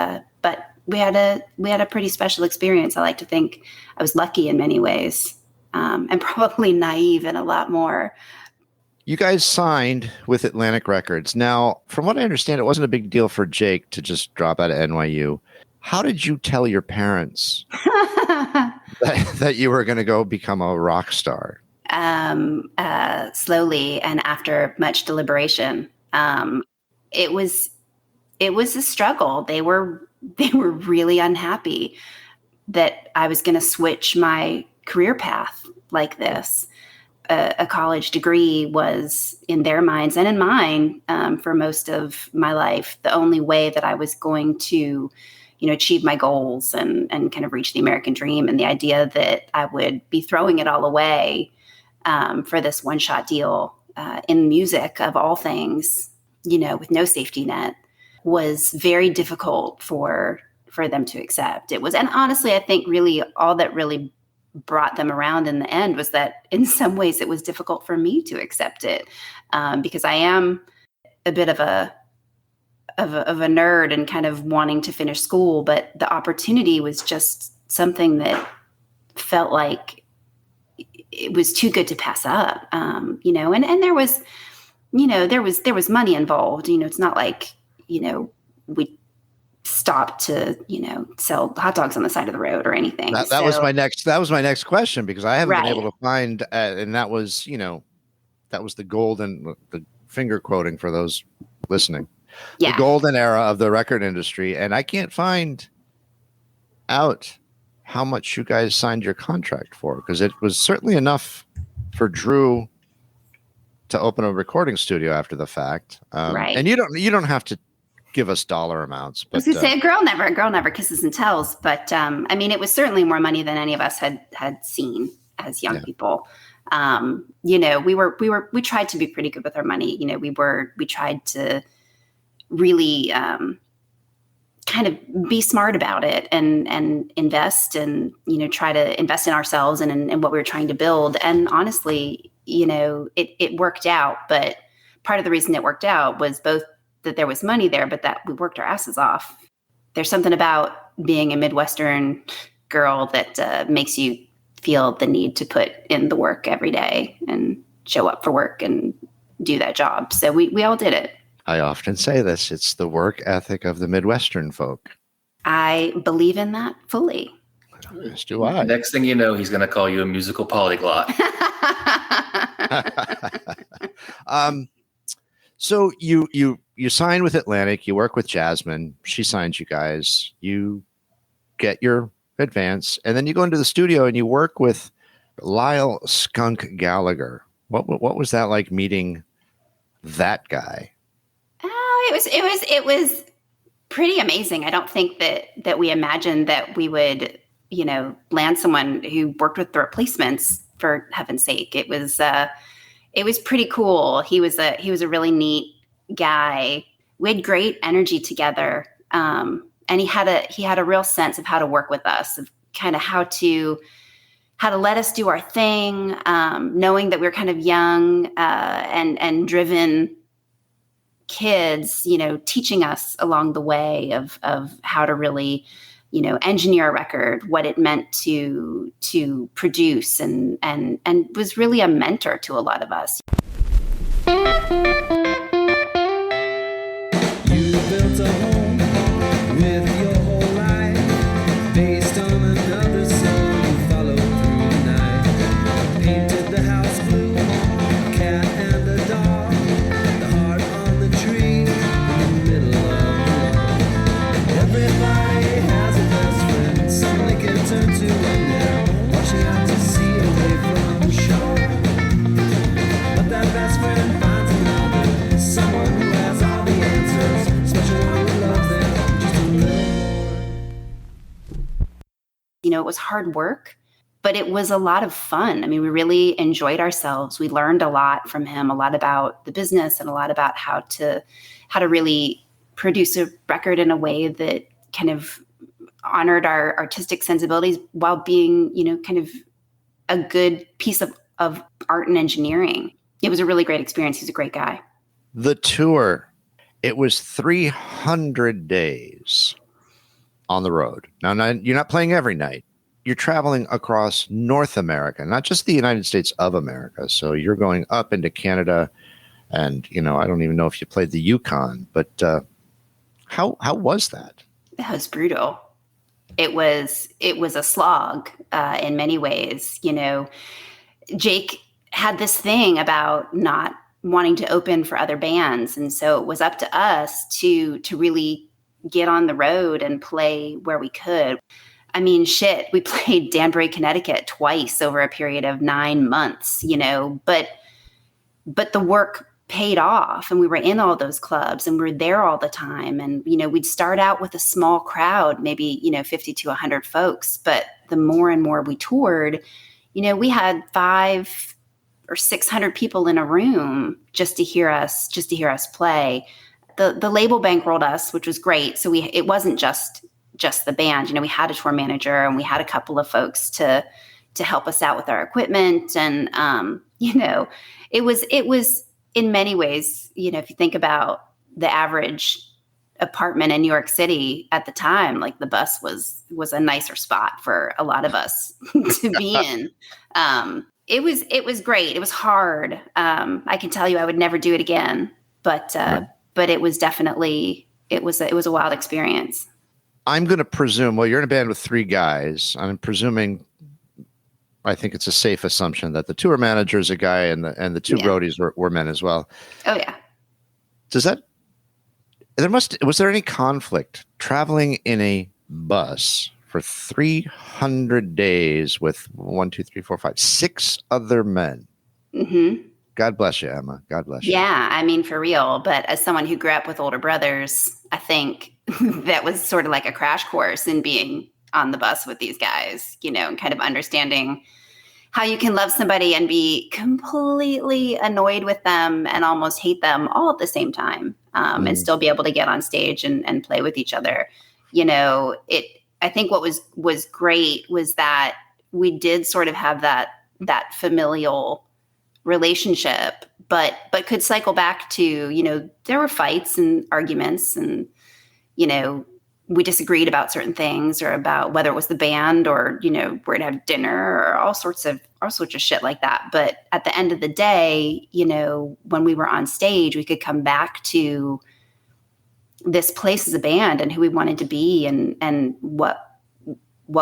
Speaker 3: we had a pretty special experience. I like to think I was lucky in many ways, and probably naive in a lot more.
Speaker 4: You guys signed with Atlantic Records. Now, from what I understand, it wasn't a big deal for Jake to just drop out of NYU. How did you tell your parents that you were going to go become a rock star?
Speaker 3: Slowly and after much deliberation. It was a struggle. They were really unhappy that I was going to switch my career path like this. a college degree was, in their minds and in mine, for most of my life, the only way that I was going to, achieve my goals and kind of reach the American dream. And the idea that I would be throwing it all away for this one-shot deal in music, of all things, with no safety net, was very difficult for them to accept. It was, and honestly, I think really all that really brought them around in the end was that in some ways it was difficult for me to accept it, because I am a bit of a nerd and kind of wanting to finish school, but the opportunity was just something that felt like it was too good to pass up, and there was, there was money involved. It's not like, we stopped to, sell hot dogs on the side of the road or anything.
Speaker 4: That was my next question, because I haven't been able to find, and that was, that was the golden, the finger quoting for those listening, the golden era of the record industry. And I can't find out how much you guys signed your contract for, because it was certainly enough for Drew to open a recording studio after the fact. And you don't have to give us dollar amounts. But,
Speaker 3: I was going to say, a girl never kisses and tells. But it was certainly more money than any of us had seen as young people. We tried to be pretty good with our money. We tried to really kind of be smart about it and invest and, try to invest in ourselves and in what we were trying to build. And honestly, it worked out. But part of the reason it worked out was both that there was money there, but that we worked our asses off. There's something about being a Midwestern girl that makes you feel the need to put in the work every day and show up for work and do that job. So we all did it.
Speaker 4: I often say this, it's the work ethic of the Midwestern folk.
Speaker 3: I believe in that fully.
Speaker 4: Yes, do I.
Speaker 2: Next thing you know, he's going to call you a musical polyglot.
Speaker 4: So you sign with Atlantic, you work with Jasmine, she signs you guys, you get your advance, and then you go into the studio and you work with Lyle Skunk Gallagher. What was that like, meeting that guy?
Speaker 3: Oh, it was pretty amazing. I don't think that we imagined that we would, land someone who worked with the Replacements, for heaven's sake. It was pretty cool. He was a really neat guy. We had great energy together. And he had a real sense of how to work with us, of kind of how to let us do our thing, knowing that we were kind of young and driven kids, teaching us along the way of how to really, engineer a record, what it meant to produce, and was really a mentor to a lot of us.
Speaker 11: You built a home with your whole life, based on another song you followed through the night. Painted the house blue, a cat and a dog, the heart on the tree in the middle of the lawn. Everybody has a best friend, someone they can turn to when they're watching out to sea away from shore. But that best friend finds another, someone who has all the answers, special one who loves them just a little more.
Speaker 3: It was hard work, but it was a lot of fun. I mean, we really enjoyed ourselves. We learned a lot from him, a lot about the business and a lot about how to really produce a record in a way that kind of honored our artistic sensibilities while being, kind of a good piece of art and engineering. It was a really great experience. He's a great guy.
Speaker 4: The tour, it was 300 days on the road. Now, you're not playing every night. You're traveling across North America, not just the United States of America. So you're going up into Canada, and, I don't even know if you played the Yukon, but how was that?
Speaker 3: That was brutal. It was a slog in many ways. Jake had this thing about not wanting to open for other bands. And so it was up to us to really get on the road and play where we could. I mean, shit, we played Danbury, Connecticut twice over a period of 9 months, but the work paid off, and we were in all those clubs and we were there all the time. And, we'd start out with a small crowd, maybe, 50 to 100 folks. But the more and more we toured, we had 500 or 600 people in a room just to hear us play. The label bankrolled us, which was great. So it wasn't just the band. We had a tour manager and we had a couple of folks to help us out with our equipment. And, it was in many ways, if you think about the average apartment in New York City at the time, like the bus was a nicer spot for a lot of us to be in. It was great. It was hard. I can tell you I would never do it again, but it was definitely, it was a wild experience.
Speaker 4: I'm going to presume, well, you're in a band with 3 guys. I'm presuming, I think it's a safe assumption that the tour manager is a guy and the 2 roadies were men as well.
Speaker 3: Oh yeah.
Speaker 4: Was there any conflict traveling in a bus for 300 days with 6 other men?
Speaker 3: Mm-hmm.
Speaker 4: God bless you, Emma. God bless you.
Speaker 3: Yeah, I mean, for real. But as someone who grew up with older brothers, I think that was sort of like a crash course in being on the bus with these guys, and kind of understanding how you can love somebody and be completely annoyed with them and almost hate them all at the same time, and still be able to get on stage and play with each other. I think what was great was that we did sort of have that familial relationship, but could cycle back to, there were fights and arguments and, we disagreed about certain things or about whether it was the band or, we're to have dinner or all sorts of shit like that. But at the end of the day, when we were on stage, we could come back to this place as a band and who we wanted to be and what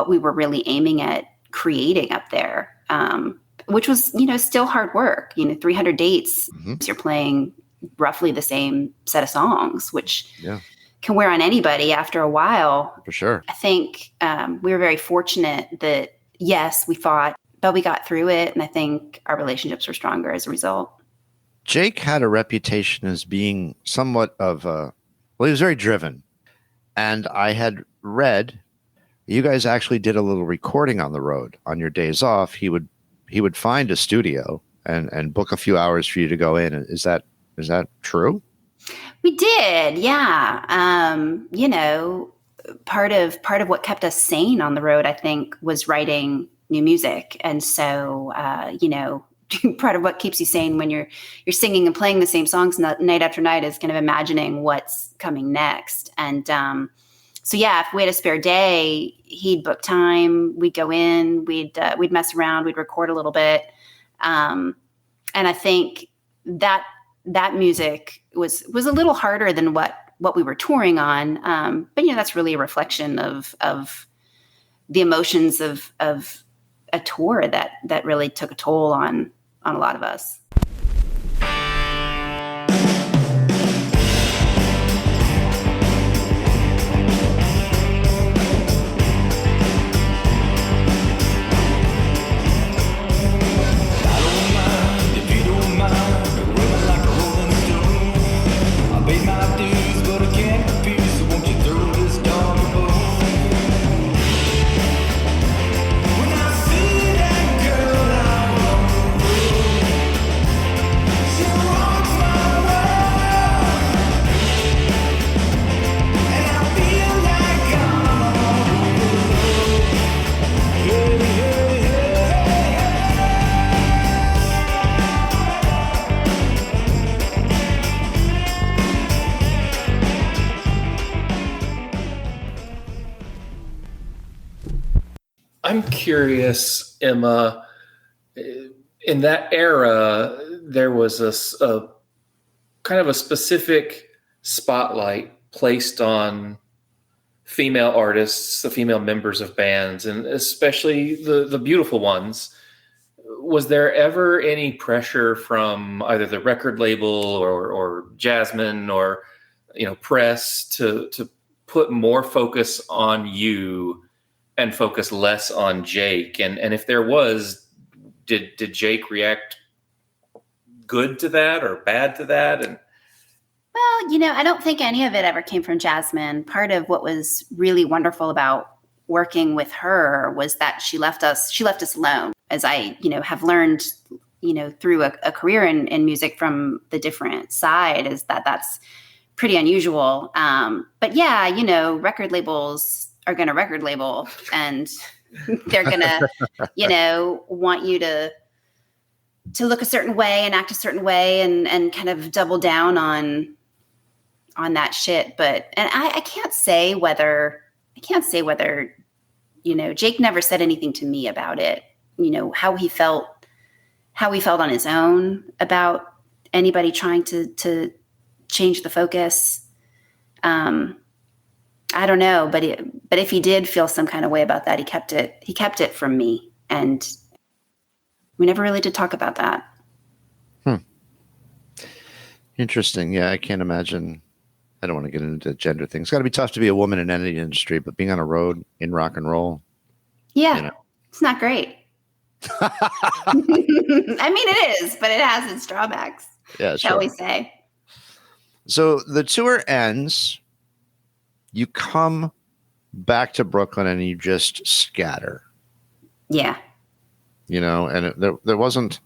Speaker 3: we were really aiming at creating up there. Which was, still hard work, 300 dates. Mm-hmm. You're playing roughly the same set of songs, which can wear on anybody after a while.
Speaker 4: For sure.
Speaker 3: I think we were very fortunate that, yes, we fought, but we got through it. And I think our relationships were stronger as a result.
Speaker 4: Jake had a reputation as being somewhat of he was very driven. And I had read, you guys actually did a little recording on the road on your days off. He would find a studio and book a few hours for you to go in. Is that true?
Speaker 3: We did. Yeah. Part of what kept us sane on the road, I think, was writing new music. And so, part of what keeps you sane when you're singing and playing the same songs night after night is kind of imagining what's coming next. And, so yeah, if we had a spare day, he'd book time. We'd go in. We'd mess around. We'd record a little bit, and I think that music was a little harder than what we were touring on. But that's really a reflection of the emotions of a tour that really took a toll on a lot of us.
Speaker 2: I'm curious, Emma, in that era, there was a kind of a specific spotlight placed on female artists, the female members of bands, and especially the beautiful ones. Was there ever any pressure from either the record label or Jasmine or press to put more focus on you and focus less on Jake? And if there was, did Jake react good to that or bad to that? And
Speaker 3: well, I don't think any of it ever came from Jasmine. Part of what was really wonderful about working with her was that she left us alone. As I, have learned, through a career in music from the different side, is that that's pretty unusual. But yeah, record labels are going to record label, and they're going to, want you to look a certain way and act a certain way and kind of double down on that shit. And I can't say whether, Jake never said anything to me about it, how he felt on his own about anybody trying to change the focus. I don't know, but if he did feel some kind of way about that, he kept it from me. And we never really did talk about that.
Speaker 4: Interesting. Yeah, I can't imagine. I don't want to get into gender things. It's got to be tough to be a woman in any industry, but being on a road in rock and roll.
Speaker 3: Yeah, it's not great. I mean, it is, but it has its drawbacks.
Speaker 4: Yeah,
Speaker 3: shall we say.
Speaker 4: So the tour ends. You come back to Brooklyn and you just scatter.
Speaker 3: Yeah.
Speaker 4: And there wasn't.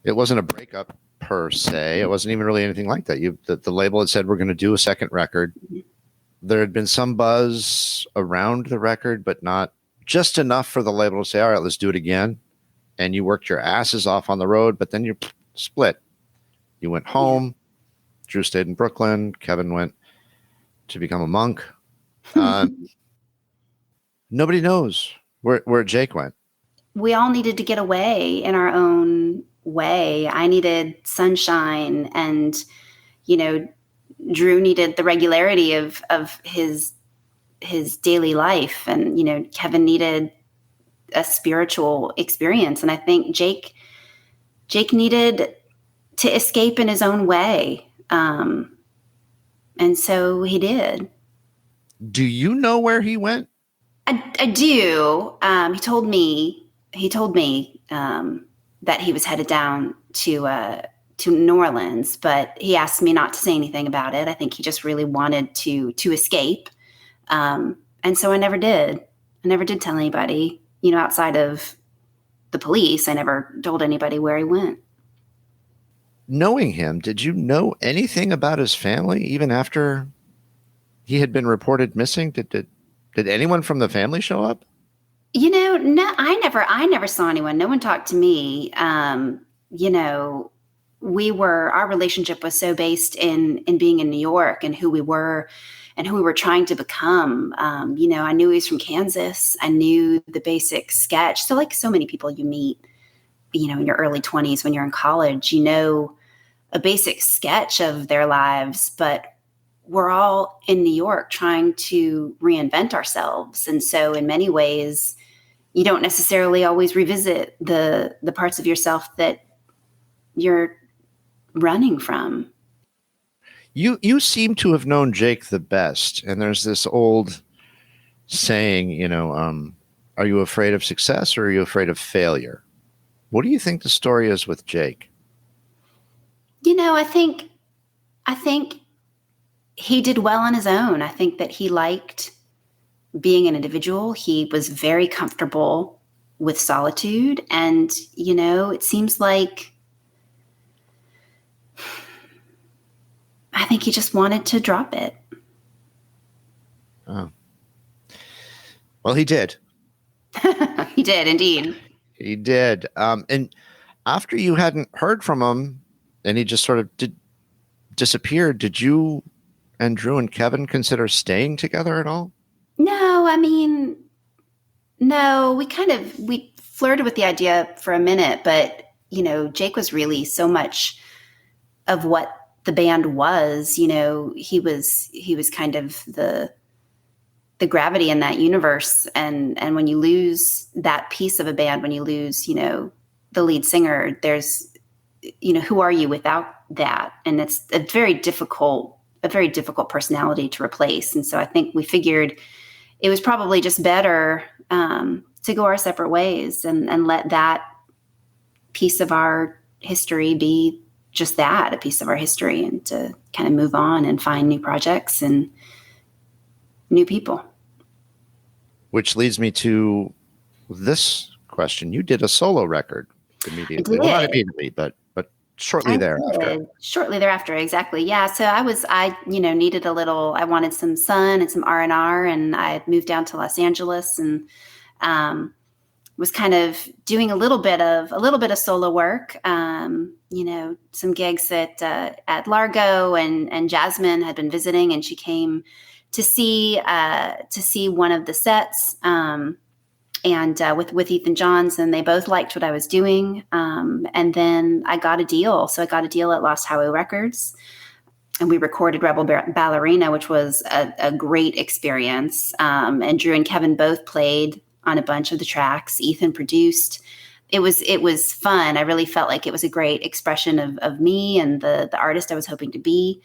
Speaker 4: It wasn't a breakup per se. It wasn't even really anything like that. The label had said we're going to do a second record. There had been some buzz around the record, but not just enough for the label to say, all right, let's do it again. And you worked your asses off on the road, but then you split. You went home. Drew stayed in Brooklyn. Kevin went to become a monk. Nobody knows where Jake went.
Speaker 3: We all needed to get away in our own way. I needed sunshine, and Drew needed the regularity of his daily life, and Kevin needed a spiritual experience, and I think Jake needed to escape in his own way, and so he did.
Speaker 4: Do you know where he went?
Speaker 3: I do. He told me that he was headed down to New Orleans, but he asked me not to say anything about it. I think he just really wanted to escape. And so I never did. I never did tell anybody, outside of the police. I never told anybody where he went.
Speaker 4: Knowing him, did you know anything about his family even after he had been reported missing? Did anyone from the family show up?
Speaker 3: No, I never saw anyone. No one talked to me. Our relationship was so based in being in New York and who we were trying to become. I knew he was from Kansas. I knew the basic sketch. So like so many people you meet, in your early 20s when you're in college, a basic sketch of their lives, but we're all in New York trying to reinvent ourselves. And so in many ways, you don't necessarily always revisit the parts of yourself that you're running from.
Speaker 4: You seem to have known Jake the best. And there's this old saying, are you afraid of success or are you afraid of failure? What do you think the story is with Jake?
Speaker 3: I think he did well on his own. I think that he liked being an individual. He was very comfortable with solitude. And, it seems like I think he just wanted to drop it.
Speaker 4: Oh. Well, he did.
Speaker 3: He did, indeed.
Speaker 4: He did. And after you hadn't heard from him and he just sort of disappeared, did you and Drew and Kevin consider staying together at all?
Speaker 3: No, we flirted with the idea for a minute, but, Jake was really so much of what the band was. He was kind of the gravity in that universe. And when you lose that piece of a band, when you lose, the lead singer, there's, who are you without that? And it's a very difficult personality to replace. And so I think we figured it was probably just better to go our separate ways and let that piece of our history be just that, a piece of our history, and to kind of move on and find new projects and new people.
Speaker 4: Which leads me to this question. You did a solo record immediately. Well, not immediately, but shortly thereafter.
Speaker 3: Shortly thereafter, exactly. Yeah. So I needed I wanted some sun and some R&R, and I moved down to Los Angeles and was kind of doing a little bit of solo work. Some gigs at Largo, and Jasmine had been visiting, and she came to see one of the sets. With Ethan Johns, and they both liked what I was doing. And then I got a deal. So I got a deal at Lost Highway Records, and we recorded Rebel Ballerina, which was a great experience. And Drew and Kevin both played on a bunch of the tracks. Ethan produced. It was fun. I really felt like it was a great expression of me and the artist I was hoping to be.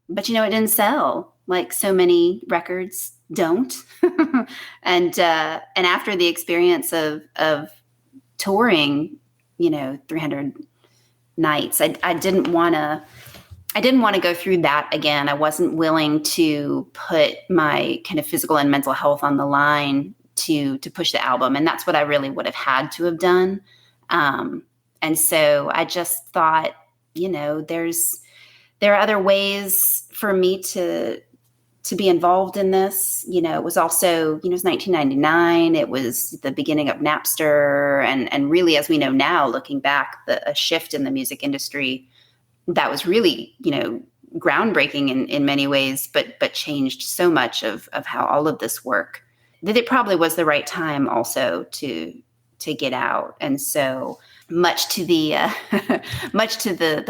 Speaker 3: But it didn't sell like so many records don't. And after the experience of touring, 300 nights, I didn't want to go through that again. I wasn't willing to put my kind of physical and mental health on the line to push the album, and that's what I really would have had to have done. And so I just thought, there are other ways for me to be involved in this. It was also, it was 1999. It was the beginning of Napster. And really, as we know now, looking back, a shift in the music industry that was really, groundbreaking in many ways, but changed so much of how all of this work, that it probably was the right time also to get out. And so much to the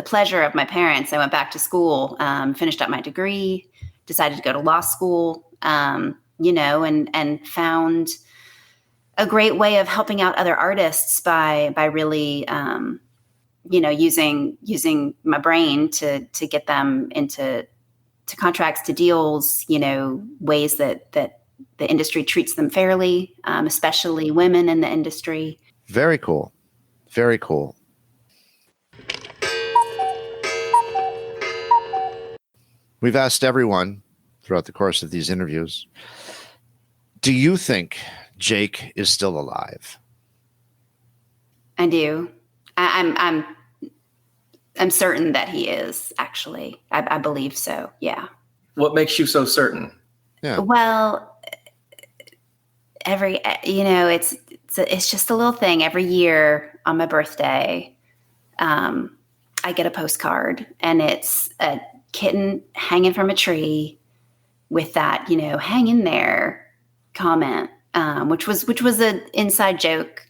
Speaker 3: pleasure of my parents, I went back to school, finished up my degree, decided to go to law school, and found a great way of helping out other artists by really, using my brain to get them into contracts, to deals, ways that the industry treats them fairly, especially women in the industry.
Speaker 4: Very cool. Very cool. We've asked everyone throughout the course of these interviews, do you think Jake is still alive?
Speaker 3: I do. I'm certain that he is, actually. I believe so. Yeah.
Speaker 2: What makes you so certain?
Speaker 4: Yeah.
Speaker 3: Well, it's just a little thing. Every year on my birthday, I get a postcard, and it's a kitten hanging from a tree with that, hang in there comment, which was an inside joke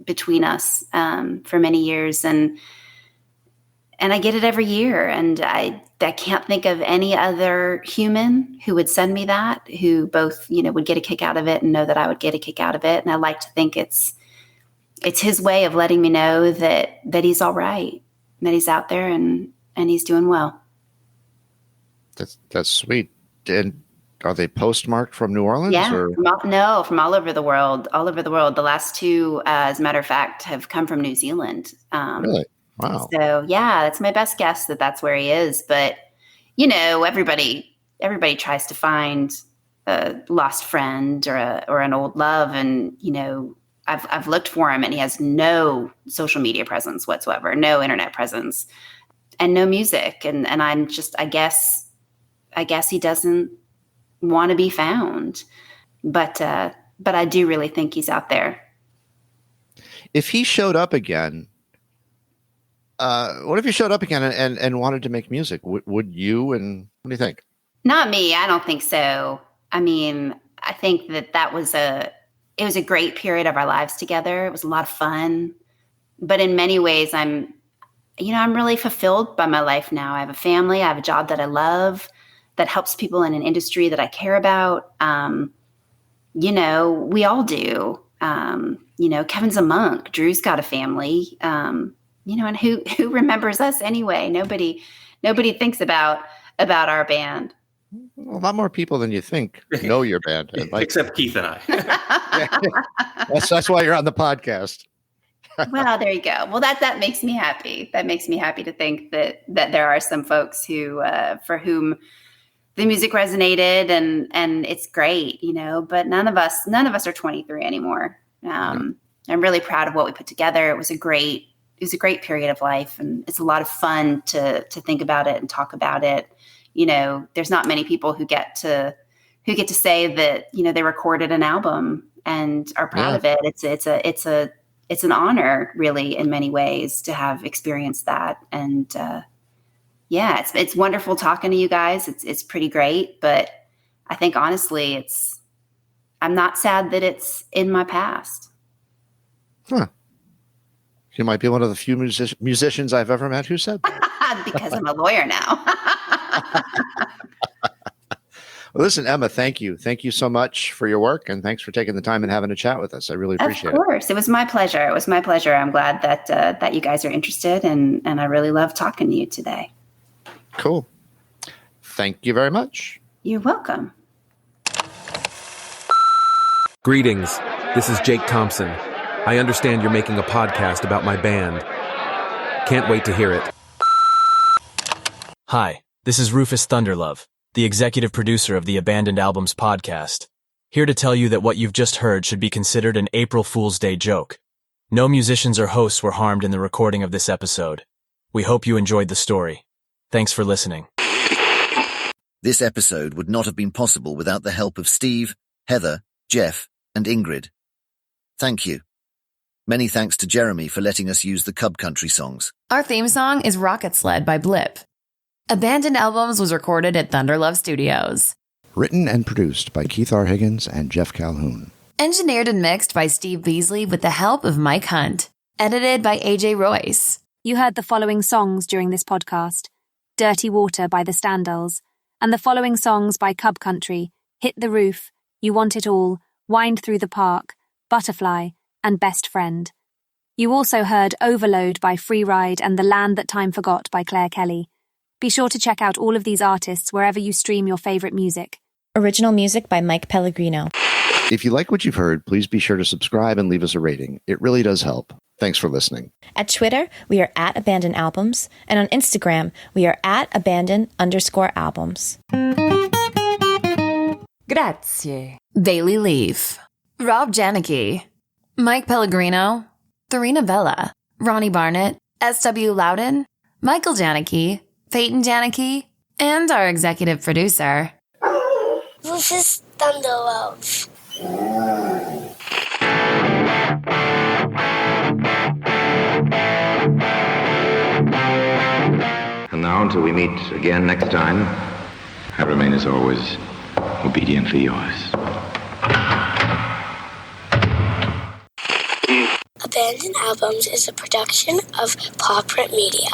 Speaker 3: between us for many years. And I get it every year. And I can't think of any other human who would send me that, who both, would get a kick out of it and know that I would get a kick out of it. And I like to think it's his way of letting me know that he's all right, that he's out there and he's doing well.
Speaker 4: That's sweet. And are they postmarked from New Orleans?
Speaker 3: Yeah,
Speaker 4: or?
Speaker 3: From all over the world. All over the world. The last two, as a matter of fact, have come from New Zealand.
Speaker 4: Really? Wow.
Speaker 3: So yeah, that's my best guess that that's where he is. But everybody tries to find a lost friend or an old love, and I've looked for him, and he has no social media presence whatsoever, no internet presence, and no music. And I'm just, I guess he doesn't want to be found, but I do really think he's out there.
Speaker 4: If he showed up again, what if he showed up again and wanted to make music? Would you? And what do you think?
Speaker 3: Not me. I don't think so. I mean, I think that was it was a great period of our lives together. It was a lot of fun, but in many ways, I'm really fulfilled by my life now. I have a family. I have a job that I love, that helps people in an industry that I care about. We all do. Kevin's a monk. Drew's got a family. And who remembers us anyway? Nobody thinks about our band.
Speaker 4: A lot more people than you think know your band,
Speaker 2: except Keith and I.
Speaker 4: That's why you're on the podcast.
Speaker 3: Well, there you go. Well, that makes me happy. That makes me happy to think that there are some folks who, for whom the music resonated and it's great, but none of us are 23 anymore. I'm really proud of what we put together. It was a great period of life, and it's a lot of fun to think about it and talk about it. There's not many people who get to say that, they recorded an album and are proud of it. It's an honor, really, in many ways, to have experienced that. And, it's wonderful talking to you guys. It's pretty great, but I think honestly, I'm not sad that it's in my past.
Speaker 4: Huh. You might be one of the few musicians I've ever met who said that.
Speaker 3: Because I'm a lawyer now.
Speaker 4: Well, listen, Emma, thank you. Thank you so much for your work, and thanks for taking the time and having a chat with us. I really appreciate it.
Speaker 3: Of course. It was my pleasure. I'm glad that you guys are interested, and I really love talking to you today.
Speaker 4: Cool. Thank you very much.
Speaker 3: You're welcome.
Speaker 15: Greetings. This is Jake Thompson. I understand you're making a podcast about my band. Can't wait to hear it.
Speaker 16: Hi, this is Rufus Thunderlove, the executive producer of the Abandoned Albums podcast. Here to tell you that what you've just heard should be considered an April Fool's Day joke. No musicians or hosts were harmed in the recording of this episode. We hope you enjoyed the story. Thanks for listening.
Speaker 17: This episode would not have been possible without the help of Steve, Heather, Jeff, and Ingrid. Thank you. Many thanks to Jeremy for letting us use the Cub Country songs.
Speaker 18: Our theme song is Rocket Sled by Blip. Abandoned Albums was recorded at Thunderlove Studios.
Speaker 4: Written and produced by Keith R. Higgins and Jeff Calhoun.
Speaker 18: Engineered and mixed by Steve Beasley with the help of Mike Hunt. Edited by AJ Royce.
Speaker 5: You heard the following songs during this podcast: Dirty Water by the Standells, and the following songs by Cub Country: Hit the Roof, You Want It All, Wind Through the Park, Butterfly, and Best Friend. You also heard Overload by Freeride and The Land That Time Forgot by Claire Kelly. Be sure to check out all of these artists wherever you stream your favorite music.
Speaker 19: Original music by Mike Pellegrino.
Speaker 4: If you like what you've heard, please be sure to subscribe and leave us a rating. It really does help. Thanks for listening.
Speaker 19: At Twitter, we are at Abandoned Albums, and on Instagram, we are at Abandoned_albums.
Speaker 18: Grazie. Bailey Leaf. Rob Janicki. Mike Pellegrino. Therina Vella. Ronnie Barnett. S.W. Loudon. Michael Janicki. Peyton Janicki. And our executive producer,
Speaker 20: Rufus Thunderlove.
Speaker 21: And now, until we meet again next time, I remain as always obediently yours.
Speaker 20: Abandoned Albums is a production of Paw Print Media.